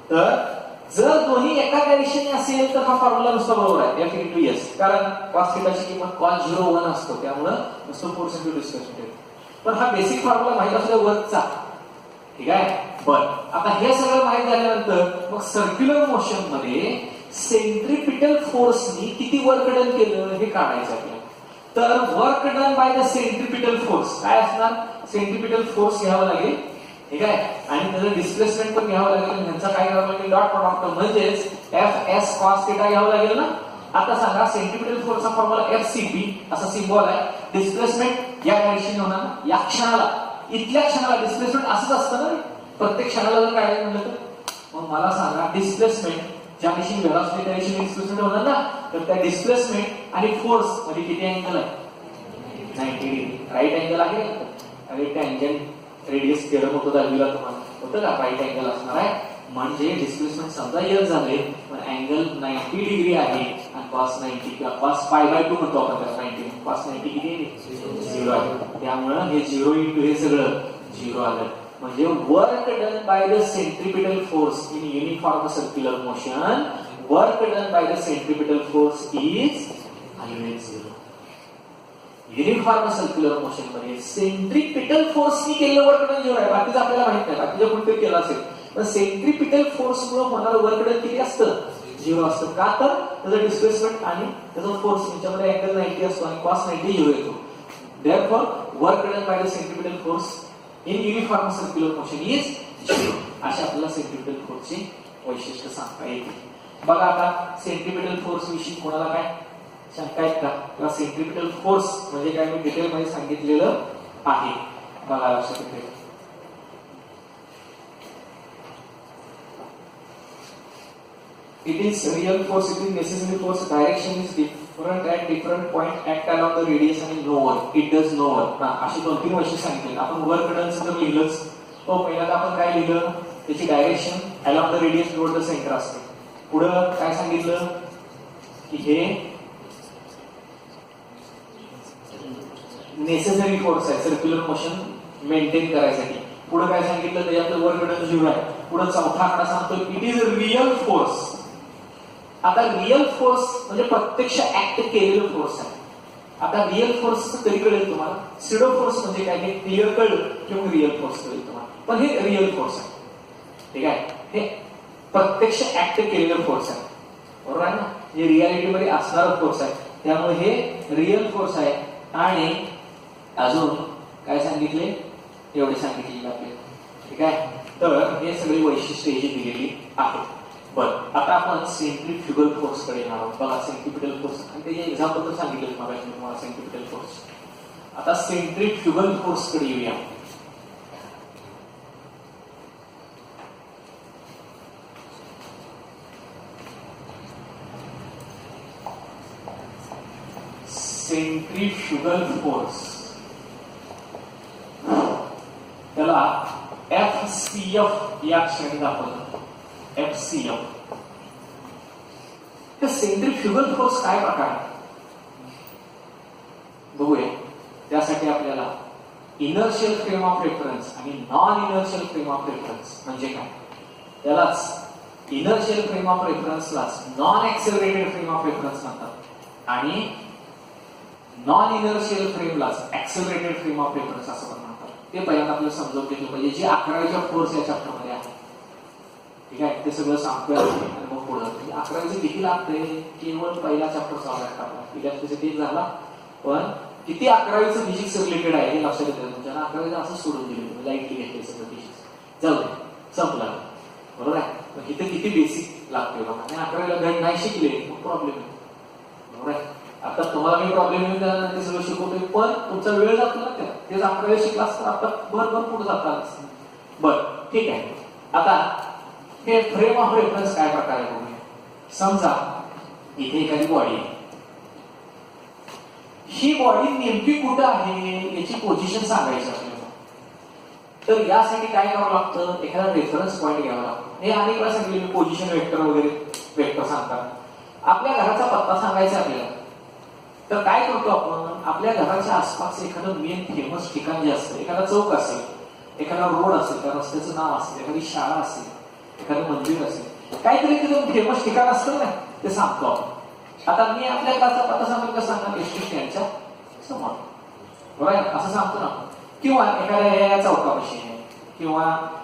तर जर दोन्ही एका डायरेक्शनने असेल तर हा फॉर्म्युला नुसता बरोबर आहे, F इंटू S, कारण कॉस थिटाची किंमत कॉस 0 1 असतो, त्यामुळं नुसतं फोर्स इंटू डिस्प्लेसमेंट येतो. पण हा बेसिक फॉर्म्युला माहित असल्या वर्कचा, ठीक आहे. पण आता हे सगळं माहित झाल्यानंतर मग सर्क्युलर मोशन मध्ये सेंट्रिपिटल फोर्सनी किती वर्क डन केलं हे काढायचं आपल्याला. तर work done by the centripetal force काय असणार? सेंट्रिपिटल फोर्स घ्यावा लागेल, ठीक आहे, आणि त्याचं डिस्प्लेसमेंट पण घ्यावं लागेल. ह्यांचा काय घ्यावं लागेल? डॉट प्रॉडक्ट म्हणजेच Fs cos θ घ्यावं लागेल ना. आता सांगा सेंट्रिपिटल फोर्सचा फॉर्म्युला FCP असा सिम्बॉल आहे. डिस्प्लेसमेंट या डायरेक्शनने होणार ना, या क्षणाला, इथल्या क्षणाला डिस्प्लेसमेंट असंच असतं ना, प्रत्येक क्षणाला जर काढायचं म्हटलं तर. मग मला सांगा डिस्प्लेसमेंट ज्या दिशेने व्हेलॉसिटी त्या दिशेने डिस्प्लेसमेंट होणार ना, तर त्या डिस्प्लेसमेंट आणि फोर्स मध्ये किती अँगल आहे? 90 डिग्री राईट अँगल आहे. आणि टँजंट रेडियस थिअरम होतो दहावीला, तुम्हाला होतं का? राईट अँगल असणार आहे, म्हणजे डिस्प्लेसमेंट समजा L झाले पण अँगल 90 डिग्री आहे आणि cos 90 किंवा cos π/2 म्हणतो आपण त्याला, 90 cos 90 किती 0 आहे, त्यामुळं हे 0 इंटू हे सगळं 0 आलं. म्हणजे work done by the centripetal force in uniform circular motion, work done by the centripetal force is always 0. Uniform circular motion मध्ये सेंट्रिपिटल फोर्सनी केलेलं वर्क डन 0 आहे, बाकीचं आपल्याला माहित नाही, बाकीचं कोणतरी केलं असेल. पण सेंट्रिपिटल फोर्समुळे होणारं वर्क डन किती असतं? 0 असतं. का? तर त्याचं डिस्प्लेसमेंट आणि त्याचा फोर्स यांच्यामध्ये अँगल 90 असतो आणि cos 90 0 येतो. Therefore work done by the centripetal force in uniform circular motion is 0. अशा आपल्याला सेंट्रिपिटल फोर्सची वैशिष्ट्य सांगता येते. बघा आता सेंट्रिपिटल फोर्स विषयी कोणाला काय शंका आहेत का? किंवा सेंट्रिपिटल फोर्स म्हणजे काय मी डिटेल मध्ये सांगितलेलं आहे, बघा लक्षात येते. It is real force, it is necessary force, direction is different at different point, act along the radius and no work, it does no work. अशी 2-3 वैशिष्ट्ये सांगितली. आपण वर्क डन तर लिहिलंच. तो पहिल्यांदा आपण काय लिहिलं? त्याची direction along the radius toward the center असते. पुढं काय सांगितलं की हे नेसेसरी फोर्स आहे सर्क्युलर मोशन मेंटेन करायसाठी. पुढे काय सांगितलं? त्याच्यातलं वर्क डन 0 आहे. पुढे चौथा आकडा सांगतो इट इज रिअल फोर्स. आता रिअल फोर्स म्हणजे प्रत्यक्ष ऍक्ट केलेलं फोर्स आहे. आता रिअल फोर्स कधी कळेल तुम्हाला? सिडो फोर्स म्हणजे काय हे क्लिअर कळलं किंवा रिअल फोर्स कळेल तुम्हाला, पण हे रिअल फोर्स आहे, ठीक आहे. हे प्रत्यक्ष ऍक्ट केलेलं फोर्स आहे, बरोबर आहे ना, हे रियालिटी मध्ये असणारा फोर्स आहे, त्यामुळे हे रिअल फोर्स आहे. आणि अजून काय सांगितले? एवढे सांगितले आपल्याला, ठीक आहे. तर हे सगळी वैशिष्ट्ये ही दिलेली आहेत. बरं, आता आपण सेंट्रिफ्युगल फोर्स कडे येणार आहोत. बघा सेंट्रिपिटल फोर्स आणि त्याचे एक्झाम्पल तर सांगितलं तुम्हाला सेंट्रिपिटल फोर्स. आता सेंट्रिफ्युगल फोर्स कडे येऊया. सेंट्रिफ्युगल फोर्स त्याला FCF या क्षणी दाखवलं. FCF. तर सेंट्रिफ्युगल फोर्स काय प्रकार आहे बघूया. त्यासाठी आपल्याला इनर्शियल फ्रेम ऑफ रेफरन्स आणि non inertial frame of reference म्हणजे काय त्यालाच इनर्शियल फ्रेम ऑफ रेफरन्सलाच non accelerated frame of reference म्हणतात आणि नॉन इनर्शियल फ्रेमलाच एक्सेलरेटेड फ्रेम ऑफ रेफरन्स असं पण म्हणतात. ते पहिल्यांदा आपल्याला समजावून घेतलं पाहिजे, जी 11वीच्या कोर्स या चॅप्टरमध्ये आहे. ठीक आहे, ते सगळं सांगतोय आणि मग पुढं 11वीचं किती लागतंय, केवळ पहिला चॅप्टर सॉल्व्ह टाकला. इलेक्ट्रिसिटी झाला, पण किती 11वीचं फिजिक्स रिलेटेड आहे हे लक्षात येतं तुमच्या. 11वीचं असं सोडून दिले तुम्ही, लाईटली घेतले सगळं फिजिक्स, जाऊ दे संपला, बरोबर आहे. मग इथे किती बेसिक लागते बघा, आणि 11वीला गणित नाही शिकले मग प्रॉब्लेम आहे, बरोबर आहे. आता तुम्हाला काही प्रॉब्लेम येऊन जाणार ते सगळं शिकवतोय, पण तुमचा वेळ जातो ना त्या, तेच 11वी शिकला असतं आता भर पुढे जाता. बर ठीक आहे. आता हे फ्रेम ऑफ रेफरन्स काय प्रकार आहे बघूया. समजा इथे एखादी बॉडी आहे, ही बॉडी नेमकी कुठं आहे याची पोझिशन सांगायची आपल्याला. तर यासाठी काय करावं लागतं, एखादा रेफरन्स पॉईंट घ्यावा लागतो. हे अनेक वेळा सांगितले मी, पोझिशन वेक्टर वगैरे वेक्टर सांगतात. आपल्या घराचा पत्ता सांगायचा आपल्याला, तर काय करतो आपण, आपल्या घराच्या आसपास एखादं मेन फेमस ठिकाण जे असतं, एखादा चौक असेल, एखादा रोड असेल, त्या रस्त्याचं नाव असेल, एखादी शाळा असेल, एखादं मंदिर असेल, काहीतरी तिथं फेमस ठिकाण असतं ना, ते सांगतो आपण. आता मी आपल्या घराचा पत्ता सांगतो का, सांगणार एसटी स्टँडच्या समोर, बरोबर असं सांगतो ना. किंवा एखाद्या चौकापाशी आहे, किंवा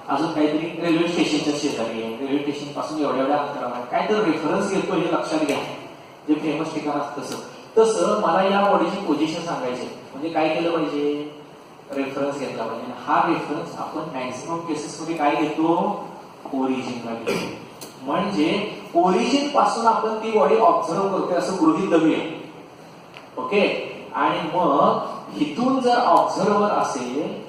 अजून काहीतरी रेल्वे स्टेशनच्या शेजारी आहे, रेल्वे स्टेशन पासून एवढ्या अंतरावर आहे, काय तर रेफरन्स घेतो हे लक्षात घ्या. जे फेमस ठिकाण असतं तसं मला या बॉडीची पोझिशन सांगायची, म्हणजे काय केलं पाहिजे, रेफरन्स घेतला पाहिजे. हा रेफरन्स आपण मॅक्सिमम केसेस मध्ये काय घेतो, ओरिजिनला घेतो. म्हणजे ओरिजिन पासून आपण ती बॉडी ऑब्झर्व करतोय असं गृहीत धरूया. ओके, आणि मग इथून जर ऑब्झर्वर असेल,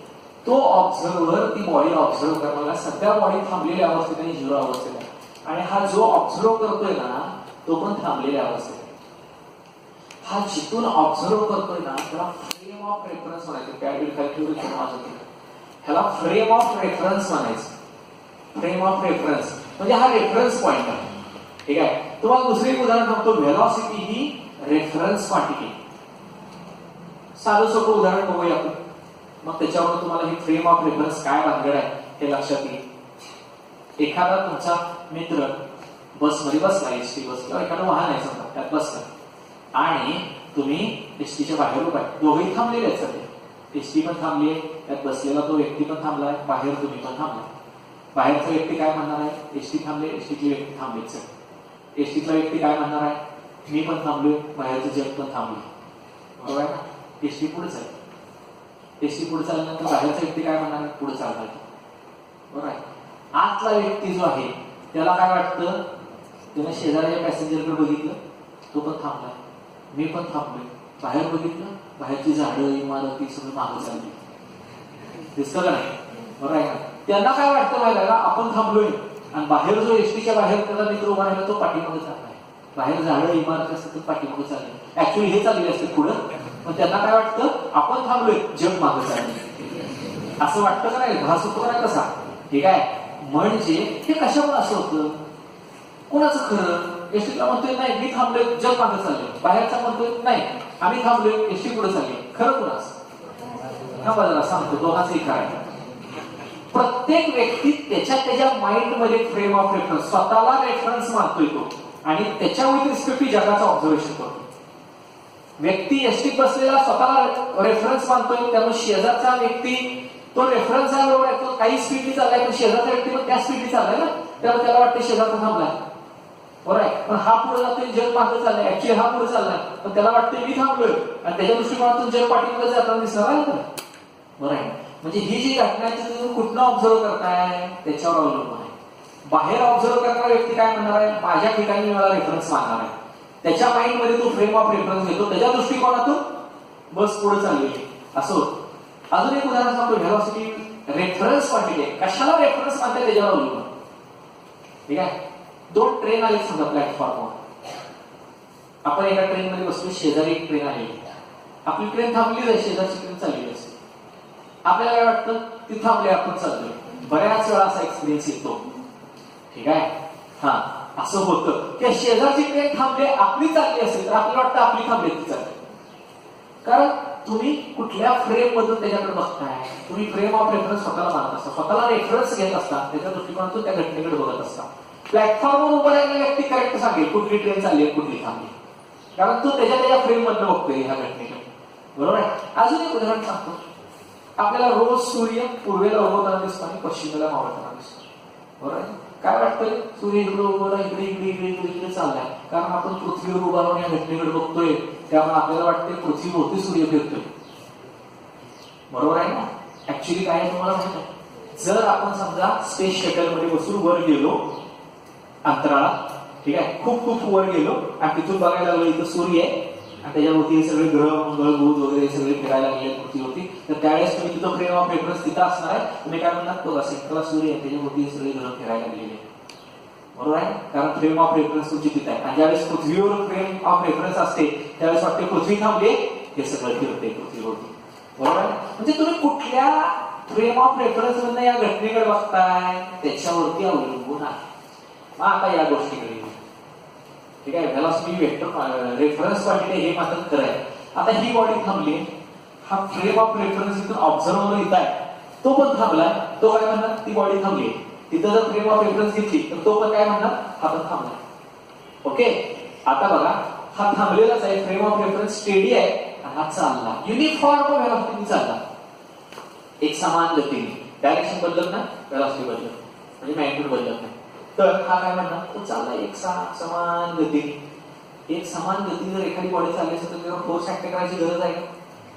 तो ऑब्झर्वर ती बॉडी ऑब्झर्व करणारा सध्या बॉडी थांबलेल्या अवस्थेत आणि झिरो अवस्थेत आहे, आणि हा जो ऑब्झर्व करतोय ना तो पण थांबलेल्या अवस्थेत आहे. हा जिथून ऑब्झर्व करतोय ना त्याला फ्रेम ऑफ रेफरन्स म्हणायचं. ह्याला फ्रेम ऑफ रेफरन्स म्हणायचं. फ्रेम ऑफ रेफरन्स म्हणजे हा रेफरन्स पॉइंट आहे. ठीक आहे, तुम्हाला दुसरे एक उदाहरण सांगतो. व्हेलॉसिटी ही रेफरन्स क्वांटिटी. साधं सोपं उदाहरण बघूया आपण, मग त्याच्यावर तुम्हाला ही फ्रेम ऑफ रेफरन्स काय भानगड आहे हे लक्षात येईल. एखादा तुमचा मित्र बसमध्ये बसला, एसटी बस किंवा एखादं वाहन आहे समजा, त्यात बसला आणि तुम्ही एसटीच्या बाहेर उभा आहे, दोघेही थांबलेले आहेत सध्या. एसटी पण थांबली आहे, त्यात बसलेला तो व्यक्ती पण थांबलाय, बाहेर तुम्ही पण थांबलाय. बाहेरचा व्यक्ती काय म्हणणार आहे, एसटी थांबले, एसटीची व्यक्ती थांबलीच आहे. एसटीचा व्यक्ती काय म्हणणार आहे, मी पण थांबलोय, बाहेरचं जग पण थांबले, बरोबर आहे. एसटी पुढे चालेल, एसटी पुढे चालल्यानंतर बाहेरचा व्यक्ती काय म्हणणार आहे, पुढे चालणार, बरोबर आहे. आतला व्यक्ती जो आहे त्याला काय वाटतं, त्याने शेजाऱ्याच्या पॅसेंजरकडे बघितलं, तो पण थांबलाय, मी पण थांबलोय, बाहेर बघितलं, बाहेरची झाडं इमारती सगळं मागं चालली, दिसतं का नाही, बरोबर आहे. त्यांना काय वाटतं माहिती का, आपण थांबलोय आणि बाहेर जो एसटीच्या बाहेर त्याचा मित्र उभा राहिला तो पाठीमागे चाललाय, बाहेर झाडं इमारती असतात तर पाठीमागे चालले, ऍक्च्युअली हे चाललेले असते पुढं, पण त्यांना काय वाटतं आपण थांबलोय, जग मागं चाललंय, असं वाटतं का नाही, भास होतो का नाही तसा. ठीक आहे, म्हणजे हे कशामुळे असं होतं, कोणाचं खरं, एसटीला म्हणतोय नाही मी थांबलोय, जग मागं चाललंय, बाहेरचा म्हणतोय नाही आम्ही थांबलोय, एसटी पुढे चालली, खरं कोणाचं, हा बाजूला सांगतो दोघांचंही काय. प्रत्येक व्यक्ती त्याच्या माइंड मध्ये फ्रेम ऑफ रेफरन्स, स्वतःला रेफरन्स मानतोय तो, आणि त्याच्या विथ रिस्पेक्ट जगाचं ऑब्झर्वेशन करतो. व्यक्ती एसटी बसलेला स्वतःला रेफरन्स मानतोय, त्यामुळे शेजारचा व्यक्ती तो रेफरन्स आहे, बरोबर आहे, तो काही स्पीडने चाललाय, पण शेजारचा व्यक्ती पण त्या स्पीडने चाललाय ना, त्यामुळे त्याला वाटतं शेजारचा थांबलाय, बरोबर आहे. पण हा पुढे जातोय, जग मागं चाललाय, ऍक्च्युअली हा पुढे चाललाय, पण त्याला वाटतं मी थांबलोय, आणि त्याच्या दृष्टिकोनातून जग पाठीमागे जाताना दिसणार आहे का, बरोबर आहे. म्हणजे ही जी घटना आहे तुम्ही कुठनं ऑब्झर्व करताय त्याच्यावर अवलंबून आहे. बाहेर ऑब्झर्व करणारा व्यक्ती काय म्हणणार आहे, माझ्या ठिकाणी मला रेफरन्स मानणार आहे, त्याच्या माइंड मध्ये तो फ्रेम ऑफ रेफरन्स घेतो, त्याच्या दृष्टिकोनातून बस पुढे चालली असं होतं. अजून एक उदाहरण सांगतो, व्हेलॉसिटी रेफरन्स क्वांटिटी आहे, कशाला रेफरन्स मानताय त्याच्यावर अवलंबून. ठीक आहे, दोन ट्रेन आले समजा प्लॅटफॉर्मवर, आपण एका ट्रेन मध्ये बसलो, शेजारी एक ट्रेन आली, आपली ट्रेन थांबली आहे, शेजारची ट्रेन चालली असते, आपल्याला काय वाटतं ती थांबली आपण चालतोय, बऱ्याच वेळा असा एक्सपिरियन्स येतो. ठीक आहे, हा असं होतं की शेजारची ट्रेन थांबली आपली चालली असेल तर आपल्याला वाटतं आपली थांबली ती चालते, कारण तुम्ही कुठल्या फ्रेम मधून त्याच्याकडे बघताय, तुम्ही फ्रेम ऑफ रेफरन्स स्वतःला मानत असता, स्वतःला रेफरन्स घेत असता, त्याच्या दृष्टिकोनातून त्या घटनेकडे बघत असता. प्लॅटफॉर्मवर उभं राहिलेला व्यक्ती करेक्ट सांगेल कुठली ट्रेन चालली आहे कुठली थांबली, कारण तो त्याच्या फ्रेम मधनं बघतोय ह्या घटनेकडे. बरोबर आहे. अजून एक उदाहरण सांगतो. आपल्याला रोज सूर्य पूर्वेला उगवताना दिसतो आणि पश्चिमेला मावळताना दिसतो. बरोबर आहे. काय वाटतंय? सूर्य इकडे उभं इकडे इकडे इकडे इकडे इकडे चाललाय, कारण आपण पृथ्वीवर उभा राहून या घटनेकडे बघतोय, त्यामुळे आपल्याला वाटते पृथ्वीभोवती सूर्य फिरतोय. बरोबर आहे ना. ऍक्च्युली काय आहे तुम्हाला माहित आहे? जर आपण समजा स्पेस शटल मध्ये बसून वर गेलो अंतराळात, ठीक आहे, खूप खूप वर गेलो आणि तिथून बघायला लागलो इथं सूर्य आहे आणि त्याच्यावरती हे सगळे ग्रह मंगळ बुध वगैरे सगळे फिरायला लागले पृथ्वीवरती, तर त्यावेळेस तुम्ही तिथं फ्रेम ऑफ रेफरन्स तिथं असणार आहे. तुम्ही काय म्हणणार? तो सेंटरला सूर्य आहे, त्याच्यावरती हे सगळे ग्रह फिरायला लागलेले. बरोबर आहे. कारण फ्रेम ऑफ रेफरन्स तुमची तिथं आहे. आणि ज्यावेळेस पृथ्वीवर फ्रेम ऑफ रेफरन्स असते त्यावेळेस वाटते पृथ्वी थांबले, हे सगळं फिरते पृथ्वीवरती. बरोबर आहे. म्हणजे तुम्ही कुठल्या फ्रेम ऑफ रेफरन्स मधून या घटनेकडे बघताय त्याच्यावरती अवलंबून आहे. मग आता या गोष्टीकडे, ठीक आहे, व्हेलॉसिटी वेक्टर रेफरन्स क्वांटिटी हे मात्र खरं आहे. आता ही बॉडी थांबली, हा फ्रेम ऑफ रेफरन्स इथून ऑब्झर्व्हर इथं आहे, तो पण थांबलाय. तो काय म्हणणार? ती बॉडी थांबली. तिथं जर फ्रेम ऑफ रेफरन्स घेतली तर तो पण काय म्हणणार? हा पण थांबलाय. ओके. आता बघा, हा थांबलेलाच आहे, फ्रेम ऑफ रेफरन्स स्टेडी आहे आणि हा चालला युनिफॉर्म व्हेलॉसिटी चालला, एक समान गतीने. डायरेक्शन बदलत नाही, व्हेलॉसिटी बदलत म्हणजे मॅग्निट्यूड बदलत नाही. तर हा काय म्हणणार? तो चालला एक समान गतीने. एक समान गतीने जर एखादी बॉडी चालली असेल तर त्यावर फोर्स ऍक्ट करायची गरज आहे.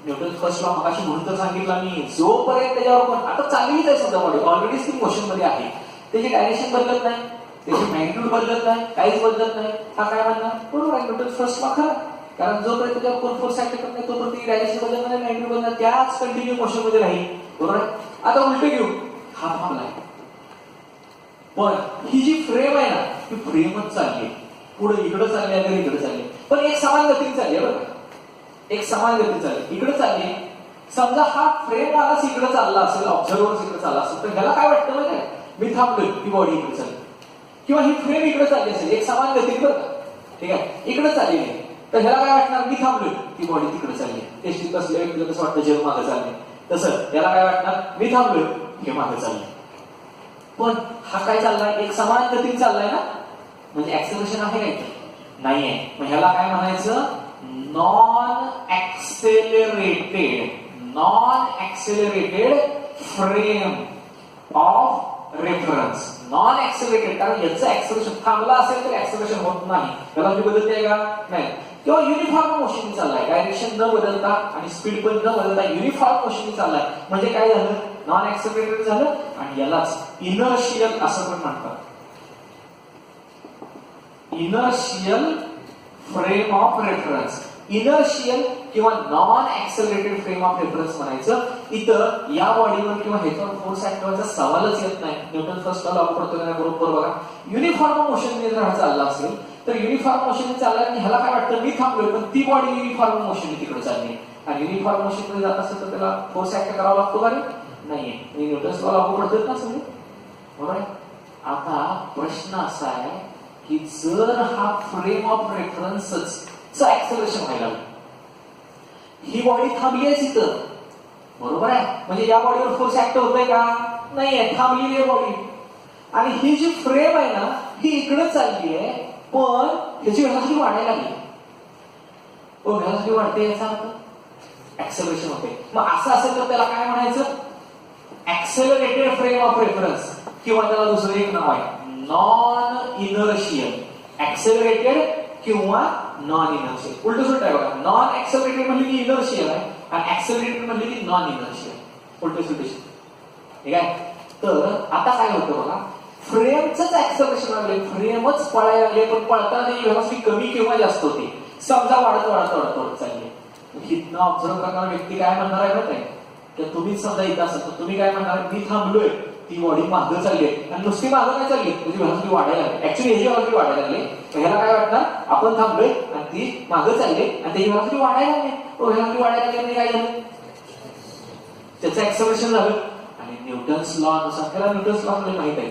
न्यूटन फर्स्ट लॉ मगाशी म्हणून तर सांगितलं मी, जोपर्यंत त्याच्यावर पण आता चाललीच आहे सुद्धा बॉडी, ऑलरेडी ती मोशन मध्ये आहे, त्याची डायरेक्शन बदलत नाही, त्याची मॅग्निट्यूड बदलत नाही, काहीच बदलत नाही. हा काय म्हणणार? बरोबर आहे, न्यूटन फर्स्ट लॉ खरा, कारण जोपर्यंत त्याच्यावर कोण फोर्स ऍक्ट करत नाही तोपर्यंत ती डायरेक्शन बदलत नाही, मॅग्निट्यूड बदलणार, त्याच कंटिन्यू मोशन मध्ये राहील. बरोबर आहे. आता उलट घेऊ, हा थांबलाय, पण ही जी फ्रेम आहे ना ती फ्रेमच चालली, पुढे इकडे चालली आहे इकडे चालली, पण एक समान गतीने चालली आहे. बरं, एक समान गती चालली, इकडे चालली. समजा हा फ्रेम आलाच इकडे चालला असेल, ऑब्झर्वर इकडे चालला असेल, तर ह्याला काय वाटतं माहिती आहे? मी थांबलोय, ती बॉडी इकडे चालली. किंवा ही फ्रेम इकडे चालली असेल एक समान गतीने, बरं का, ठीक आहे, इकडे चालली नाही, तर ह्याला काय वाटणार? मी थांबलोय, ती बॉडी तिकडे चालली. टेस्टिंग बसले व्यक्तीला कसं वाटतं? जग मागे चालले. तसं याला काय वाटणार? मी थांबलोय, हे मागे चाललंय. पण हा काय चाललाय? एक समान गतीने चाललाय ना, म्हणजे ऍक्सेलरेशन आहे का इथे? नाहीये. मग ह्याला काय म्हणायचं? Non accelerated frame of reference. Non accelerated, कारण याचं ऍक्सेलरेशन थांबला असेल तर ऍक्सेलरेशन होत नाही, त्याला बदलते का? नाही. किंवा युनिफॉर्म मोशन चाललाय, डायरेक्शन न बदलता आणि स्पीड पण न बदलता युनिफॉर्म मोशन चाललाय, म्हणजे काय झालं? नॉन ऍक्सेलरेटेड झालं. आणि यालाच इनर्शियल असं पण म्हणतात. Inertial frame of reference. Inertial किंवा non accelerated frame of reference म्हणायचं. इथं या बॉडीवर किंवा ह्याच्यावर फोर्स ऍक्ट करायचा सवालच येत नाही. न्यूटन फर्स्ट लॉ लागू पडतो का? बरोबर बघा. युनिफॉर्म मोशन जर हा चालला असेल तर युनिफॉर्म मोशन चालला आणि ह्याला काय वाटतं? मी थांबलोय, पण ती बॉडी युनिफॉर्म मोशन तिकडे चालली आणि युनिफॉर्म मोशन मध्ये जात असेल तर त्याला फोर्स ऍक्ट करावा लागतो का? नाहीये. न्यूटन लॉ लागू पडतात ना सगळे. बरोबर. आता प्रश्न असा आहे की जर हा फ्रेम ऑफ रेफरन्सच ऍक्सेलरेशन व्हायला लागलं, ही बॉडी थांबली आहे तिथं, बरोबर आहे, म्हणजे या बॉडीवर फोर्स ऍक्ट होतोय का? नाहीये, थांबलेली आहे बॉडी. आणि ही जी फ्रेम आहे ना ही इकडे चालली आहे, पण ह्याची व्हेलॉसिटी वाढायला लागली. व्हेलॉसिटी वाढते याचा अर्थ ऍक्सेलरेशन होते. मग असं असेल तर त्याला काय म्हणायचं? ऍक्सेलरेटेड फ्रेम ऑफ रेफरन्स, किंवा त्याला दुसरं एक नाव आहे नॉन इनर्शियल. ऍक्सेलरेटेड किंवा नॉन इनर्शियल. उलट सुलट आहे बघा. नॉन ऍक्सेलरेटेड म्हणले की इनर्शियल आहे आणि ऍक्सेलरेटेड म्हणले की नॉन इनर्शियल. उलट सुलट. ठीक आहे. तर आता काय होतं बघा, फ्रेमच ऍक्सेलरेशन लागले, फ्रेमच पळायला लागले, पण पळताना व्हेलॉसिटी कमी किंवा जास्त होते. समजा वाढत वाढत वाढत वाढत चालले. हिथनं ऑब्झर्व करणारा व्यक्ती काय म्हणणार आहे माहिती आहे? की तुम्हीच समजा इथं असाल तर तुम्ही काय म्हणणार? मी थांबलोय, ती बॉडी मागं चालली आहे आणि नुसती मागं नाही चालली, त्याची व्हेलॉसिटी वाढायला लागली. ऍक्च्युली ह्याची व्हेलॉसिटी वाढायला लागली. ह्याला काय वाटणार? आपण थांबलोय आणि ती मागं चालली आणि त्याची व्हेलॉसिटी वाढायला लागली. व्हेलॉसिटी वाढायला लागली म्हणजे काय झालं? त्याचं ऍक्सेलरेशन झालं. आणि न्यूटन्स लॉ नुसार, त्याला न्यूटन्स लॉ मध्ये माहित आहे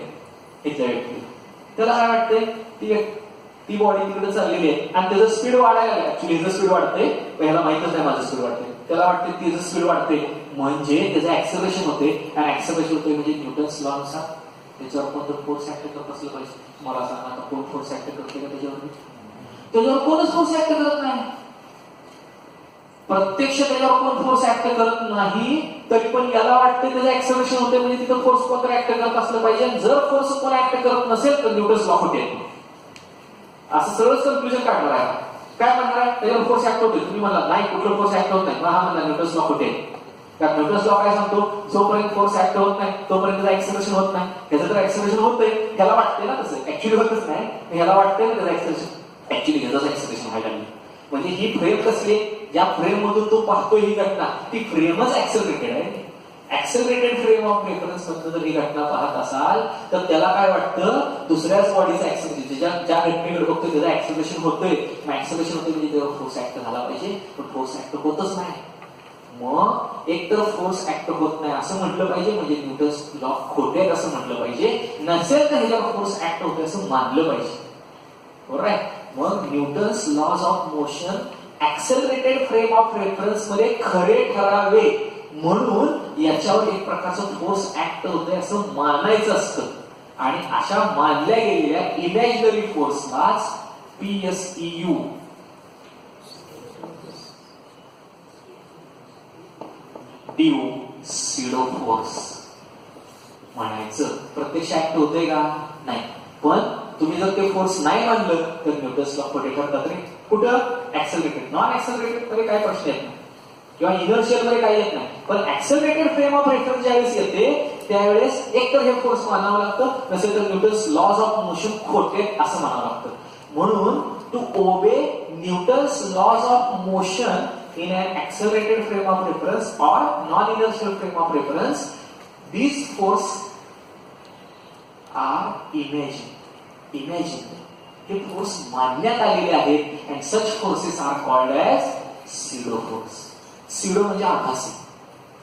इथल्या व्यक्तीला, त्याला काय वाटतंय? ती बॉडी तिकडे चाललेली आहे आणि त्याचं स्पीड वाढायला लागलं. ऍक्च्युली ह्याचं स्पीड वाढतंय, ह्याला माहितच नाही माझं स्पीड वाढतंय. त्याला वाटतं तिचं स्पीड वाढते म्हणजे त्याचं ऍक्सेलरेशन होते आणि ऍक्सेलरेशन होते म्हणजे न्यूटन्स लॉ नुसार त्याच्यावर कोणतं फोर्स ऍक्ट करत असलं पाहिजे? मला सांगा, आता कोण फोर्स ऍक्ट करते का त्याच्यावर? त्याच्यावर कोणच फोर्स ऍक्ट करत नाही. प्रत्यक्ष त्याच्यावर कोण फोर्स ऍक्ट करत नाही, तरी पण याला वाटते त्याचं ऍक्सेलरेशन होते, म्हणजे तिथं फोर्स कोणतं ऍक्ट करत असलं पाहिजे. जर फोर्स कोण ऍक्ट करत नसेल तर न्यूटन्स लॉ खोटे आहे. असं सगळंच कन्क्लुजन काढणार आहे. काय म्हणणार आहे? त्याच्यावर फोर्स ऍक्ट होते. तुम्ही म्हणला नाही, कुठलं फोर्स ऍक्ट होत नाही, हा म्हणला न्यूटन्स लॉ खोटे आहे. कारण न्यूटन्स लॉ काय सांगतो? जोपर्यंत फोर्स ऍक्ट होत नाही तोपर्यंत ऍक्सेलरेशन होत नाही. त्याचं तर ऍक्सेलरेशन होतंय, ह्याला वाटते ना तसं, ऍक्च्युअली होतच नाही, ह्याला वाटतंय ना त्याचं ऍक्सेलरेशन, ऍक्च्युअली ह्याचं ऍक्सेलरेशन व्हायला लागलं. म्हणजे ही फ्रेम कसली, ज्या फ्रेम मधून तो पाहतोय ही घटना, ती फ्रेमच ऍक्सेलरेटेड आहे. ऍक्सेलरेटेड फ्रेम ऑफ रेफरन्स मधून जर ही घटना पाहत असाल तर त्याला काय वाटतं, दुसऱ्याच बॉडीचं ऍक्सेलरेशन, ज्या घटनेकडे बघतोय त्याचं ऍक्सेलरेशन होतंय, ऍक्सेलरेशन होतंय म्हणजे त्यावर फोर्स ऍक्ट झाला पाहिजे, पण फोर्स ऍक्ट होतच नाही. मग एक तर फोर्स ऍक्ट होत नाही असं म्हटलं पाहिजे, म्हणजे न्यूटन्स लॉ खोटे आहेत असं म्हटलं पाहिजे. नसेल तर ह्याच्यावर फोर्स ऍक्ट होते असं मानलं पाहिजे. बरोबर आहे? मग Newton's laws of motion accelerated frame of reference मध्ये खरे ठरावे म्हणून याच्यावर एक प्रकारचं फोर्स ऍक्ट होतंय असं मानायचं असतं. आणि अशा मानल्या गेलेल्या इमॅजिनरी फोर्सलाच PSEU ड्यू स्यूडो फोर्स म्हणायचं. प्रत्यक्ष ऍक्ट होतंय का? नाही. पण तुम्ही जर ते फोर्स नाही मानलं तर न्यूटन्स लॉ खोटे ठरतात रे. कुठं? ऍक्सेलरेटेड. नॉन ऍक्सेलरेटेड मध्ये काय प्रश्न येत नाही किंवा इनर्शियल मध्ये काही येत नाही, पण ऍक्सेलरेटेड फ्रेम ऑफ रेफरन्स ज्यावेळेस येते त्यावेळेस एक तर हे फोर्स मानावं लागतं, नसेल तर न्यूटन्स लॉज ऑफ मोशन खोटे असं म्हणावं लागतं. म्हणून to obey Newton's laws of motion in an accelerated frame of reference or non-inertial frame of reference, these forces are imagined. हे फोर्स मानण्यात आलेले आहेत and such forces are called as pseudo force. pseudo म्हणजे आभासी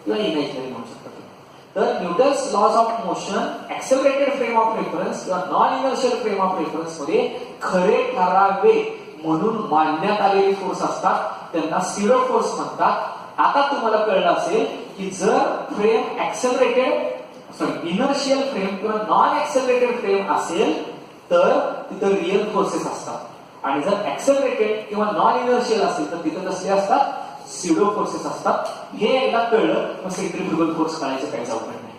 किंवा imaginary म्हणू शकतो. तर Newton's laws of motion accelerated frame of reference किंवा non inertial frame of reference मध्ये खरे ठरावे म्हणून मानण्यात आलेले फोर्स असतात, त्यांना स्यूडो फोर्स म्हणतात. आता तुम्हाला कळलं असेल की जर फ्रेम इनर्शियल फ्रेम किंवा नॉन ऍक्सेलरेटेड फ्रेम असेल तर तिथं रिअल फोर्सेस असतात, आणि जर ऍक्सेलरेटेड किंवा नॉन इनर्शियल असेल तर तिथं कसले असतात? स्यूडो फोर्सेस असतात. हे एकदा कळलं मग सेंट्रीफ्युगल फोर्स कळायचं काही अवघड नाही.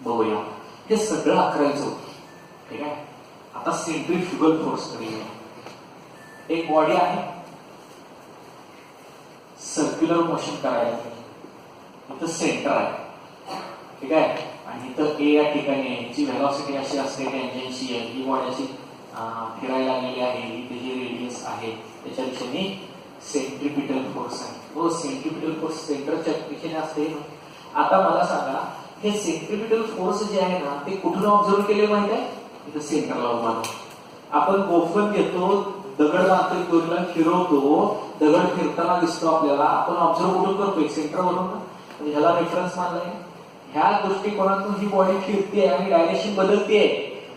बघूया, हे सगळं अकरायचं होतं. ठीक आहे, आता सेंट्रीफ्युगल फोर्स कडे येऊया. एक बॉडी आहे, सर्क्युलर मोशन करायला, इथं सेंटर आहे. ठीक आहे, आणि इथं ए या ठिकाणी आहे, जी व्हेलॉसिटी अशी असते टेंजेन्शियल आहे, ही बॉडी अशी फिरायला लागलेली आहे, ही त्याची रेडियस आहे, त्याच्या दिशेने सेंट्रिपिटल फोर्स आहे. हो, सेंट्रिपिटल फोर्स सेंटरच्या दिशेने असते. आता मला सांगा, हे सेंट्रिपिटल फोर्स जे आहे ना ते कुठून ऑब्झर्व केले माहिती आहे? इथं सेंटरला उभा. आपण गोफन घेतो, दगड बांधतोय, दोरीला फिरवतो, दगड फिरताना दिसतो आपल्याला, आपण ऑब्झर्व कुठून करतोय? सेंटरवरून. म्हणजे ह्याला रेफरन्स मानलाय. ह्या दृष्टिकोनातून ही बॉडी फिरते आणि डायरेक्शन बदलते,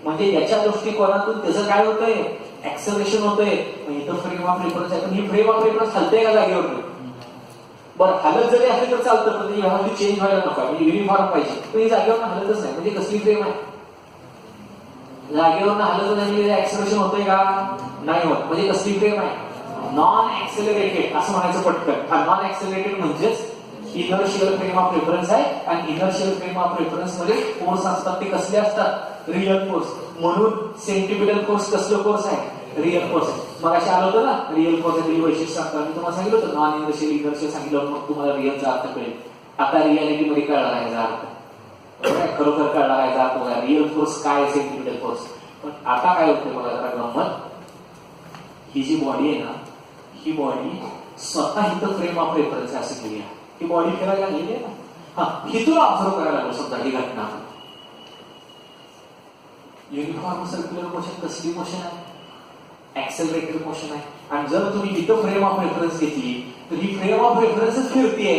म्हणजे याच्या दृष्टिकोनातून त्याचं काय होतंय? ऍक्सेलरेशन होतंय. इथं फ्रेम ऑफ रेफरन्स आहे, पण ही फ्रेम ऑफ रेफरन्स हलते का जागेवर? बरं, हलत जरी असेल तर चालतं, पण ह्यामध्ये चेंज व्हायला नको, म्हणजे युनिफॉर्म पाहिजे. पण ही जागेवर हलतच नाही, म्हणजे कसली फ्रेम आहे? जागेवर हलत नाही, ऍक्सेलरेशन होतंय का? नाही होत, म्हणजे कसली फ्रेम आहे? नॉन ऍक्सेलरेटेड असं म्हणायचं पटकन. हा नॉन ऍक्सेलरेटेड म्हणजेच इनर्शियल फ्रेम ऑफ रेफरन्स आहे, आणि इनर्शियल फ्रेम ऑफ रेफरन्स मध्ये फोर्स असतात ते कसले असतात? Real force. म्हणून सेंट्रिपिटल फोर्स कसलं फोर्स आहे? Real force. मग असे आलं होतं ना, रिअल फोर्स वैशिष्ट्य सांगतात. मी तुम्हाला सांगितलं होतं नॉन इनर्शियल इनर्शियल सांगितलं, मग तुम्हाला रिअलचा अर्थ कळेल. आता रियालिटी मध्ये कळणार आहे अर्थ, खरोखर कळणार आहे रिअल फोर्स काय, सेंट्रिपिटल फोर्स. पण आता काय होतं बघा जरा गंमत. ही जी बॉडी आहे ना, ही बॉडी स्वतः इथं फ्रेम ऑफ रेफरन्स असं केली आहे. ही बॉडी फिरायला लागलेली आहे ना, हा हिथून ऑब्झर्व करायला लागलो समजा ही घटना. युनिफॉर्म सर्क्युलर मोशन कसली मोशन आहे? ऍक्सेलरेटेड मोशन आहे. आणि जर तुम्ही इथं फ्रेम ऑफ रेफरन्स घेतली तर ही फ्रेम ऑफ रेफरन्सच फिरतीये,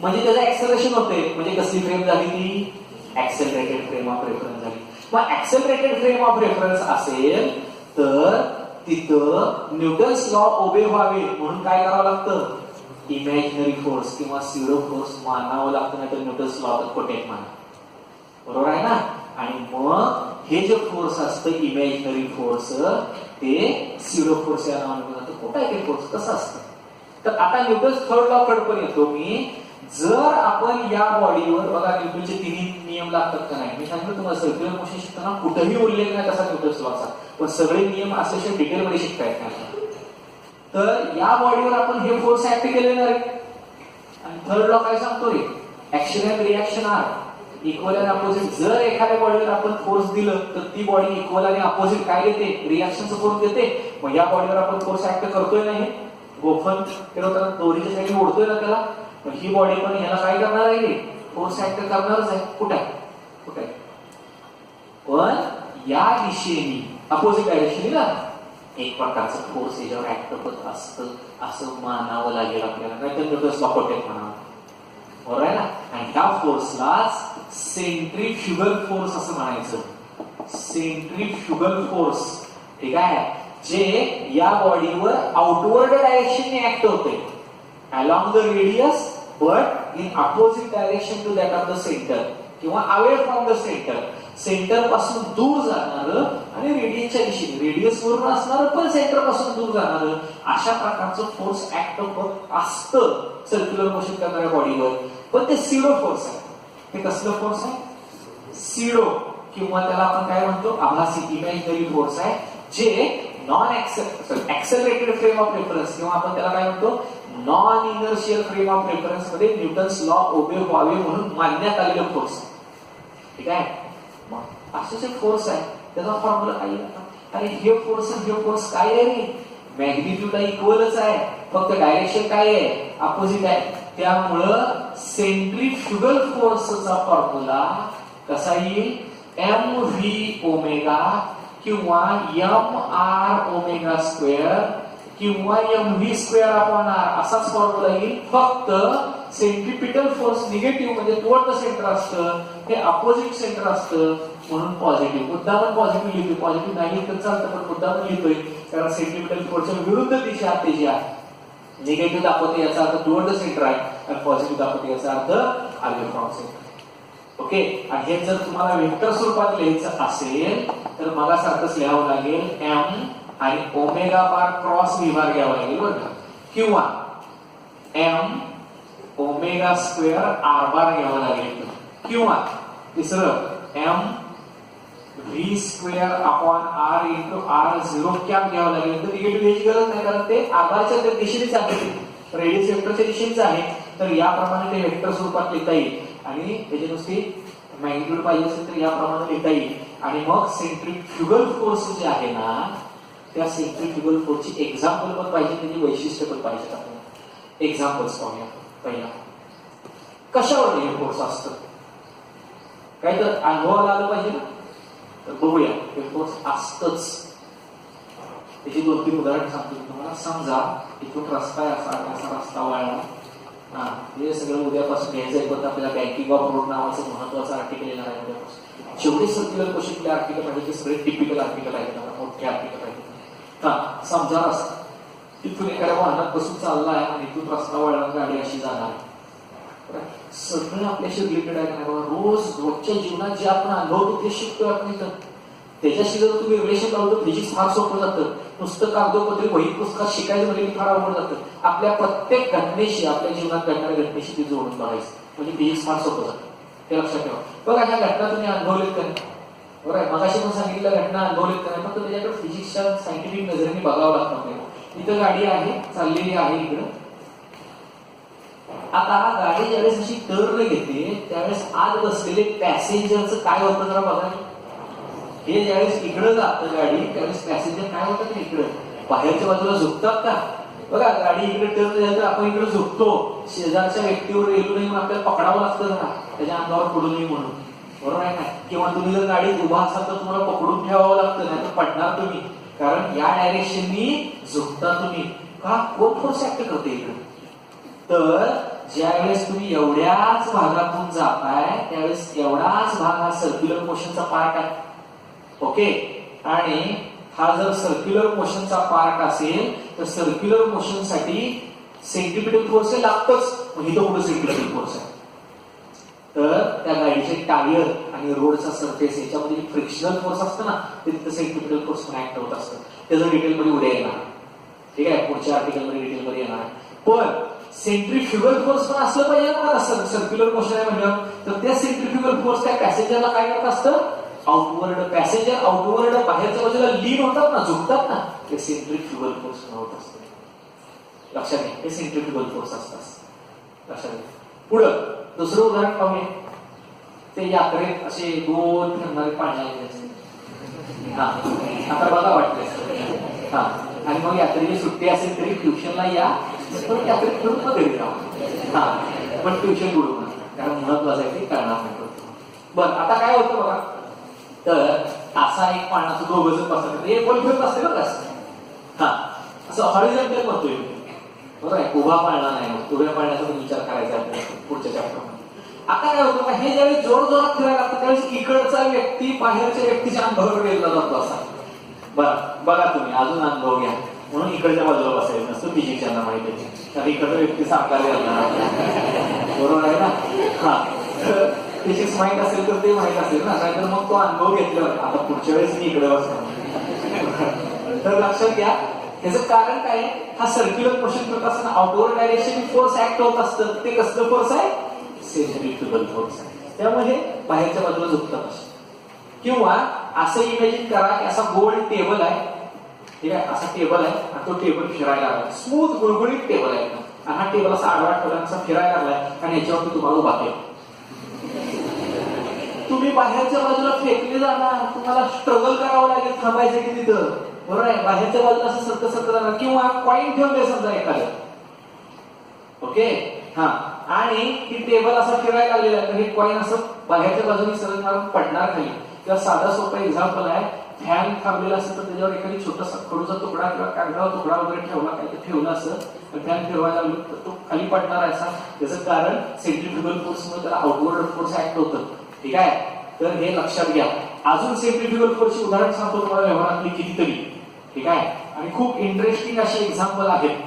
म्हणजे त्याचं ऍक्सेलरेशन होते. म्हणजे कसली फ्रेम झाली? ती ऍक्सेलरेटेड फ्रेम ऑफ रेफरन्स झाली. मग ऍक्सेलरेटेड फ्रेम ऑफ रेफरन्स असेल तर तिथं न्यूटन्स लॉ ओबे व्हावे म्हणून काय करावं लागतं? इमॅजिनरी फोर्स किंवा स्यूडो फोर्स मानावं लागतं, नाही तर न्यूटन्स लॉ तर खोटे माना. बरोबर आहे ना? आणि मग हे जे फोर्स असतं इमॅजिनरी फोर्स ते स्युडो फोर्स या नावाने जातं. कुठं आहे ते फोर्स कसं असतं. तर आता न्यूटन्स थर्ड लॉ कडे येतो मी. जर आपण या बॉडीवर बघा न्यूटनचे तिन्ही नियम लागतात का नाही. मी सांगितलं तुम्हाला सर्क्युलर मोशन शिकताना कुठेही उल्लेख नाही तसा न्यूटन्स लॉचा, पण सगळे नियम असल्याशिवाय डिटेलमध्ये शिकता येत नाही. तर या बॉडीवर आपण हे फोर्स ऍक्ट केलेले नाही. आणि थर्ड लॉ काय सांगतो रे, action and reaction are equal and opposite. जर एखाद्या बॉडीवर आपण फोर्स दिलं तर ती बॉडी इक्वल आणि अपोजिट काय देते, रिॲक्शनचं फोर्स देते. मग या बॉडीवर आपण फोर्स ऍक्ट करतोय नाही, गोफन फिरवताना दोरीच्या साईडने ओढतोय ना त्याला, मग ही बॉडी पण ह्याला काय करणार आहे, फोर्स ऍक्ट करणारच आहे. कुठे कुठे पण या दिशेने अपोजिट डायरेक्शनने ना एक प्रकारचं फोर्स याच्यावर ऍक्ट होत असतं असं मानावं लागेल आपल्याला. नाही तर न्यूटन्स लॉ खोटेत म्हणावं, बरोबर आहे ना. आणि ह्या फोर्सलाच सेंट्रीफ्युगल फोर्स असं म्हणायचं. सेंट्रीफ्युगल फोर्स, ठीक आहे, जे या बॉडीवर आउटवर्ड डायरेक्शनने ऍक्ट होते along the radius but in opposite direction to that of the centre किंवा away from the centre. Centre पासून दूर जाणार आणि रेडियसच्या दिशेने, रेडियस वरून असणार पण सेंटर पासून दूर जाणार, अशा प्रकारचं फोर्स ऍक्ट होत असतं सर्क्युलर मोशन करणाऱ्या बॉडीवर. पण ते स्युडो फोर्स आहे. ते कसलं फोर्स आहे, स्युडो, किंवा त्याला आपण काय म्हणतो आभासी इमॅजिनरी फोर्स आहे, जे non accelerated frame of reference किंवा आपण त्याला काय म्हणतो non inertial frame of reference मध्ये न्यूटन्स लॉ ओबे व्हावे म्हणून मानण्यात आलेलं फोर्स आहे. ठीक आहे. मग असे जे फोर्स आहे त्याचा फॉर्म्युला काय आहे. अरे हे फोर्स काय आहे रे, मॅग्निट्यूडला इक्वलच आहे, फक्त डायरेक्शन काय आहे, अपोजिट आहे. त्यामुळं सेंट्रीफ्युगल फोर्सचा फॉर्म्युला कसा येईल, एम व्ही ओमेगा किंवा एम आर ओमेगा स्क्वेअर किंवा M V square upon R असाच फॉर्म्युला येईल. फक्त सेंट्रिपिटल फोर्स निगेटिव्ह म्हणजे टुवर्ड द सेंटर असतं, हे अपोजिट सेंटर असतं म्हणून पॉझिटिव्ह. मुद्दाम पॉझिटिव्ह लिहितोय, पॉझिटिव्ह नाही लिहिलं तर चालतं पण मुद्दाम लिहितोय कारण सेंट्रिपिटल फोर्सच्या विरुद्ध दिशा त्याची आहे. निगेटिव्ह दाखवते याचा अर्थ टुवर्ड द सेंटर आहे आणि पॉझिटिव्ह दाखवते याचा अर्थ अवे फ्रॉम सेंटर. ओके. आणि हे जर तुम्हाला वेक्टर स्वरूपात लिहायचं असेल तर मला सारखंच लिहावं लागेल, एम आणि ओमेगा बार क्रॉस विभाग घ्यावा लागेल बरं का, किंवा M omega square R bar घ्यावा लागेल, किंवा तिसरं M V square upon R into R zero cap घ्यावं लागेल. तर निगेटिव्ह घ्यायची गरज नाही कारण ते आधारच्या दिशेनेच आहे, रेडियस वेक्टरच्या दिशेनेच आहे. तर याप्रमाणे ते वेक्टर स्वरूपात लिहिता येईल आणि त्याची नुसती मॅग्निट्यूड पाहिजे असेल तर याप्रमाणे लिहिता येईल. आणि मग सेंट्रीफ्युगल फोर्स जे आहे ना त्या सेंट्रीफ्युगल फोर्सची एक्झाम्पल पण पाहिजे, त्याची वैशिष्ट्य पण पाहिजे. आपल्याला एक्झाम्पल्स पाहूया. पहिला कशावर हे फोर्स असतं काही तर अनुभवाला आलं पाहिजे ना, तर बघूया हे फोर्स असतच. त्याची 2-3 उदाहरण सांगतो तुम्हाला. समजा इथून रस्ता आहे, असा रस्ता वळला, हे सगळं उद्यापासून घ्यायचं. पण आपल्याला बँकिंग ऑफ रोड नावाचं महत्वाचं आर्टिकल येणार आहे उद्यापासून. जेवढे सर्क्युलर क्वेश्चनचे आर्टिकल आहे ते सगळे टिपिकल आर्टिकल आहेत, मोठे आर्टिकल आहेत. समजा रस्ता इथून एखाद्या वाहनात बसून चालला आहे आणि इथून रस्ता वळला, गाडी अशी जाणार आहे. सगळं आपल्याशी रिलेटेड आहे. रोजच्या जीवनात जे आपण अनुभवतो ते शिकतोय आपण इथं. त्याच्याशी जर तुम्ही रिलेशन लावतो फिजिक्स फार सोपं जातं. नुसतं कागदोपत्री वही पुस्तकात शिकायचं म्हणजे फार अवघड जातं. आपल्या प्रत्येक घटनेशी, आपल्या जीवनात घडणाऱ्या घटनेशी ते जोडून बघायचं म्हणजे फिजिक्स फार सोपं जातं. ते लक्षात ठेवा. बघा ह्या घटना तुम्ही अनुभवलेत का, बरोबर आहे. मगाशी पण सांगितलं घटना अनुभवलेत का, फक्त त्याच्याकडे फिजिक्सच्या सायंटिफिक नजरेने बघावं लागतं आपल्याला. इथं गाडी आहे, चाललेली आहे इकडं. आता गाडी ज्यावेळेस अशी टर्न घेते त्यावेळेस आत बसलेले पॅसेंजरचं काय होतं जरा बघा. हे ज्यावेळेस इकडं जातं गाडी त्यावेळेस पॅसेंजर काय होतात ना इकडं बाहेरच्या बाजूला झुकतात का. बघा गाडी इकडे टर्न झाली तर आपण इकडे झुकतो. शेजारच्या व्यक्तीवर येऊ नये म्हणून आपल्याला पकडावं लागतं ना, त्याच्या अंगावर पडू नये म्हणून, बरोबर आहे ना. किंवा तुम्ही जर गाडीत उभा असाल तर तुम्हाला पकडून ठेवावं लागतं, नाही तर पडणार तुम्ही, कारण या डायरेक्शननी झुकता तुम्ही. का, कोण फोर्स ऍक्ट करते इकडे. तर ज्यावेळेस तुम्ही एवढ्याच भागातून जाताय त्यावेळेस एवढाच भाग हा सर्क्युलर मोशनचा पार्ट आहे. ओके. आणि हा जर सर्क्युलर मोशनचा पार्ट असेल तर सर्क्युलर मोशनसाठी सेंट्रिपिटल फोर्स लागतच. म्हणजे तो कुठे सेंट्रिपिटल फोर्स आहे, तर त्या गाडीचे टायर आणि रोडचा सरफेस याच्यामध्ये फ्रिक्शनल फोर्स असतं ना, ते तिथं सेंट्रिपिटल फोर्स पण ऍक्ट होत असतं. त्याचं डिटेलमध्ये उद्या येणार. ठीक आहे, पुढच्या आर्टिकलमध्ये डिटेलमध्ये येणार. पण सेंट्रिफ्युगल फोर्स पण असलं पाहिजे ना. सर्क्युलर मोशन आहे म्हणजे तर त्या सेंट्रिफ्युगल फोर्स त्या पॅसेंजरला काय करत असतं, आउटवर्ड. पॅसेंजर आउटवर्ड बाहेरच्या बाजूला लीन होतात ना, झुकतात ना, ते सेंट्रिफ्युगल फोर्स होत असतं. लक्षात घ्या, हे सेंट्रिफ्युगल फोर्स असतात. लक्षात घ्या. पुढं दुसरं उदाहरण पाहूया. ते यात्रेत असे दोन फिरणारे पाण्याला हा आता बघा वाटलं हा, आणि मग यात्रेची सुट्टी असेल तरी ट्युशनला या, पण यात्रेत फिरून मग घरी राहा. हा, पण ट्युशन बुडू नका, कारण महत्वाचं आहे ते करणार नाही. बरं, आता काय होतं बघा, तर असा एक पाण्याचं दोघं जण बसतात, एक बल फिरत असते बघा. हा, असं हॉरिझॉन्टल म्हणतोय, बरोबर आहे. उभा पाळणा नाही, उभ्या पाळण्याचा पण विचार करायचा पुढच्या चॅप्टरमध्ये. आता काय होतं, हे ज्यावेळी जोर जोरात फिरायला लागतं त्यावेळेस इकडचा व्यक्ती बाहेरच्या व्यक्तीच्या अंगावर गेला जातो असा. बरं, बघा तुम्ही अजून अनुभव घ्या. म्हणून इकडच्या बाजूला बसायचं नसतं, फिजिक्सच्या माहिती तर इकडचा व्यक्ती साकारले जाणार, बरोबर आहे ना. हा, फिजिक्स माहित असेल तर ते माहित असेल ना, नाहीतर मग तो अनुभव घेतल्यावर आता पुढच्या वेळेस मी इकडे बसणार. तर लक्षात घ्या, याचं कारण काय आहे, हा सर्क्युलर मोशन करत असताना आउटवर्ड डायरेक्शन फोर्स ऍक्ट होत असतं. ते कसलं फोर्स आहे, सेंट्रिफ्युगल फोर्स आहे. त्यामुळे बाहेरच्या बाजूला झुकतात. किंवा असं इमॅजिन करा की असा गोल टेबल आहे, ठीक आहे, असा टेबल आहे आणि तो टेबल फिरायला लागला, स्मूथ गुळगुळीत टेबल आहे आणि हा टेबल असा आडवा ठेवला असा फिरायला लागलाय आणि याच्यावरती तुम्हाला उभा केला. तुम्ही बाहेरच्या बाजूला फेकले जाणार, तुम्हाला स्ट्रगल करावं लागेल थांबायचं की तिथं, बरोबर आहे. बाहेरच्या बाजूला असं सरकत सरकत जाणार. किंवा कॉईन ठेवले समजा एखादं, ओके, हा, आणि ती टेबल असा फिरायला लागलेला आहे, तर हे कॉईन असं बाहेरच्या बाजूने सरकणार, पडणार खाली. किंवा साधा सोपा एक्झाम्पल आहे, फॅन थांबलेला असेल तर त्याच्यावर एखादी छोटासा खडूचा तुकडा किंवा कागदाचा तुकडा वगैरे ठेवला, काय तर ठेवला असं, तर फॅन फिरवायला लागलो तर तो खाली पडणार आहे असा. त्याचं कारण सेंट्रिफ्युगल फोर्समुळे त्याला आउटवर्ड फोर्स ऍक्ट होतं. ठीक आहे, तर हे लक्षात घ्या. अजून सेंट्रिफ्युगल फोर्सची उदाहरण सांगतो तुम्हाला व्यवहारातली कितीतरी. ठीक आहे, आणि खूप इंटरेस्टिंग असे एक्झाम्पल आहेत,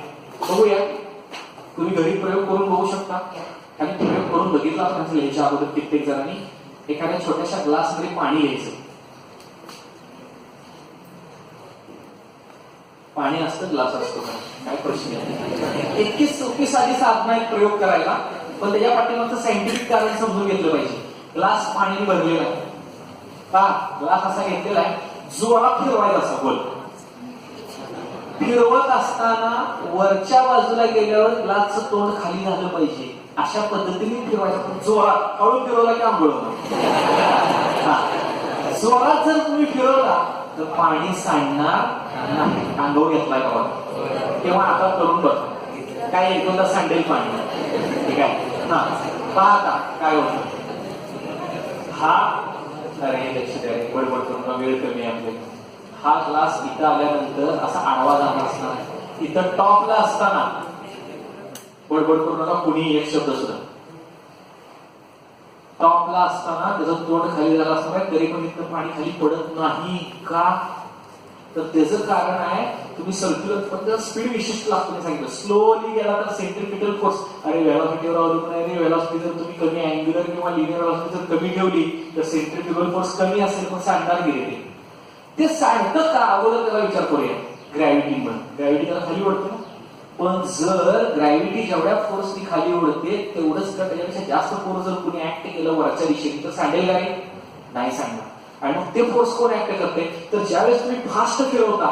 बघूया. तुम्ही घरी प्रयोग करून बघू शकता. आणि प्रयोग करून बघितला असेल ह्याच्या अगोदर कित्येक जणांनी. एखाद्या छोट्याशा ग्लासमध्ये पाणी घ्यायचं, पाणी असतं, ग्लास असतो, काय प्रश्न आहे. इतकी सोपी साधी साधना एक प्रयोग करायला, पण त्याच्या पाठीमागचं सायंटिफिक कारण समजून घेतलं पाहिजे. ग्लास पाण्याने भरलेला आहे, का ग्लास असा घेतलेला आहे, जोरात फिरवायचा असा गोल. फिरवत असताना वरच्या बाजूला गेल्यावर ग्लासचं तोंड खाली झालं पाहिजे, अशा पद्धतीने फिरवायचं. पण जोरात, हळू फिरवला की आंघोळ होणार. जोरात जर तुम्ही फिरवला तर पाणी सांडणार नाही. अनुभव घेतलाय का बघा, किंवा आता करून बघ, काय एक दोनदा सांडेल पाणी. ठीक आहे, हा, पाहता काय होतं. हा, अरे लक्ष द्या, बडबड करून वेळ कमी आपले. हा ग्लास इथं आल्यानंतर असा आडवा जाणार असणार, इथं टॉपला असताना, बडबड करू नका कुणी एक शब्द सुद्धा, टॉपला असताना त्याचं तोंड खाली झालं असणार, तरी पण इथं पाणी खाली पडत नाही. का, तर त्याचं कारण आहे, तुम्ही सर्क्युलर, पण स्पीड विशिष्ट लागतो सांगितलं. स्लोली गेला तर सेंट्रिपिटल फोर्स, अरे व्हेलॉसिटीवर अवलंबून आहे. व्हेलॉसिटी जर तुम्ही कमी अँग्युलर किंवा लिनियर व्हेलॉसिटी जर कमी ठेवली तर सेंट्रिपिटल फोर्स कमी असेल, पण सांडणार गेले. ते सांडतं का, अगोदर त्याला विचार करूया. ग्रॅव्हिटी म्हणून, ग्रॅव्हिटी त्याला खाली ओढते ना, पण जर ग्रॅव्हिटी जेवढ्या फोर्सनी खाली ओढते तेवढंच का त्याच्यापेक्षा जास्त फोर्स जर कुणी ऍक्ट केलं वरच्या दिशेने तर सांडेल का नाही सांगणार. आणि मग ते फोर्स कोण ऍक्ट करते, तर ज्यावेळेस तुम्ही फास्ट फिरवता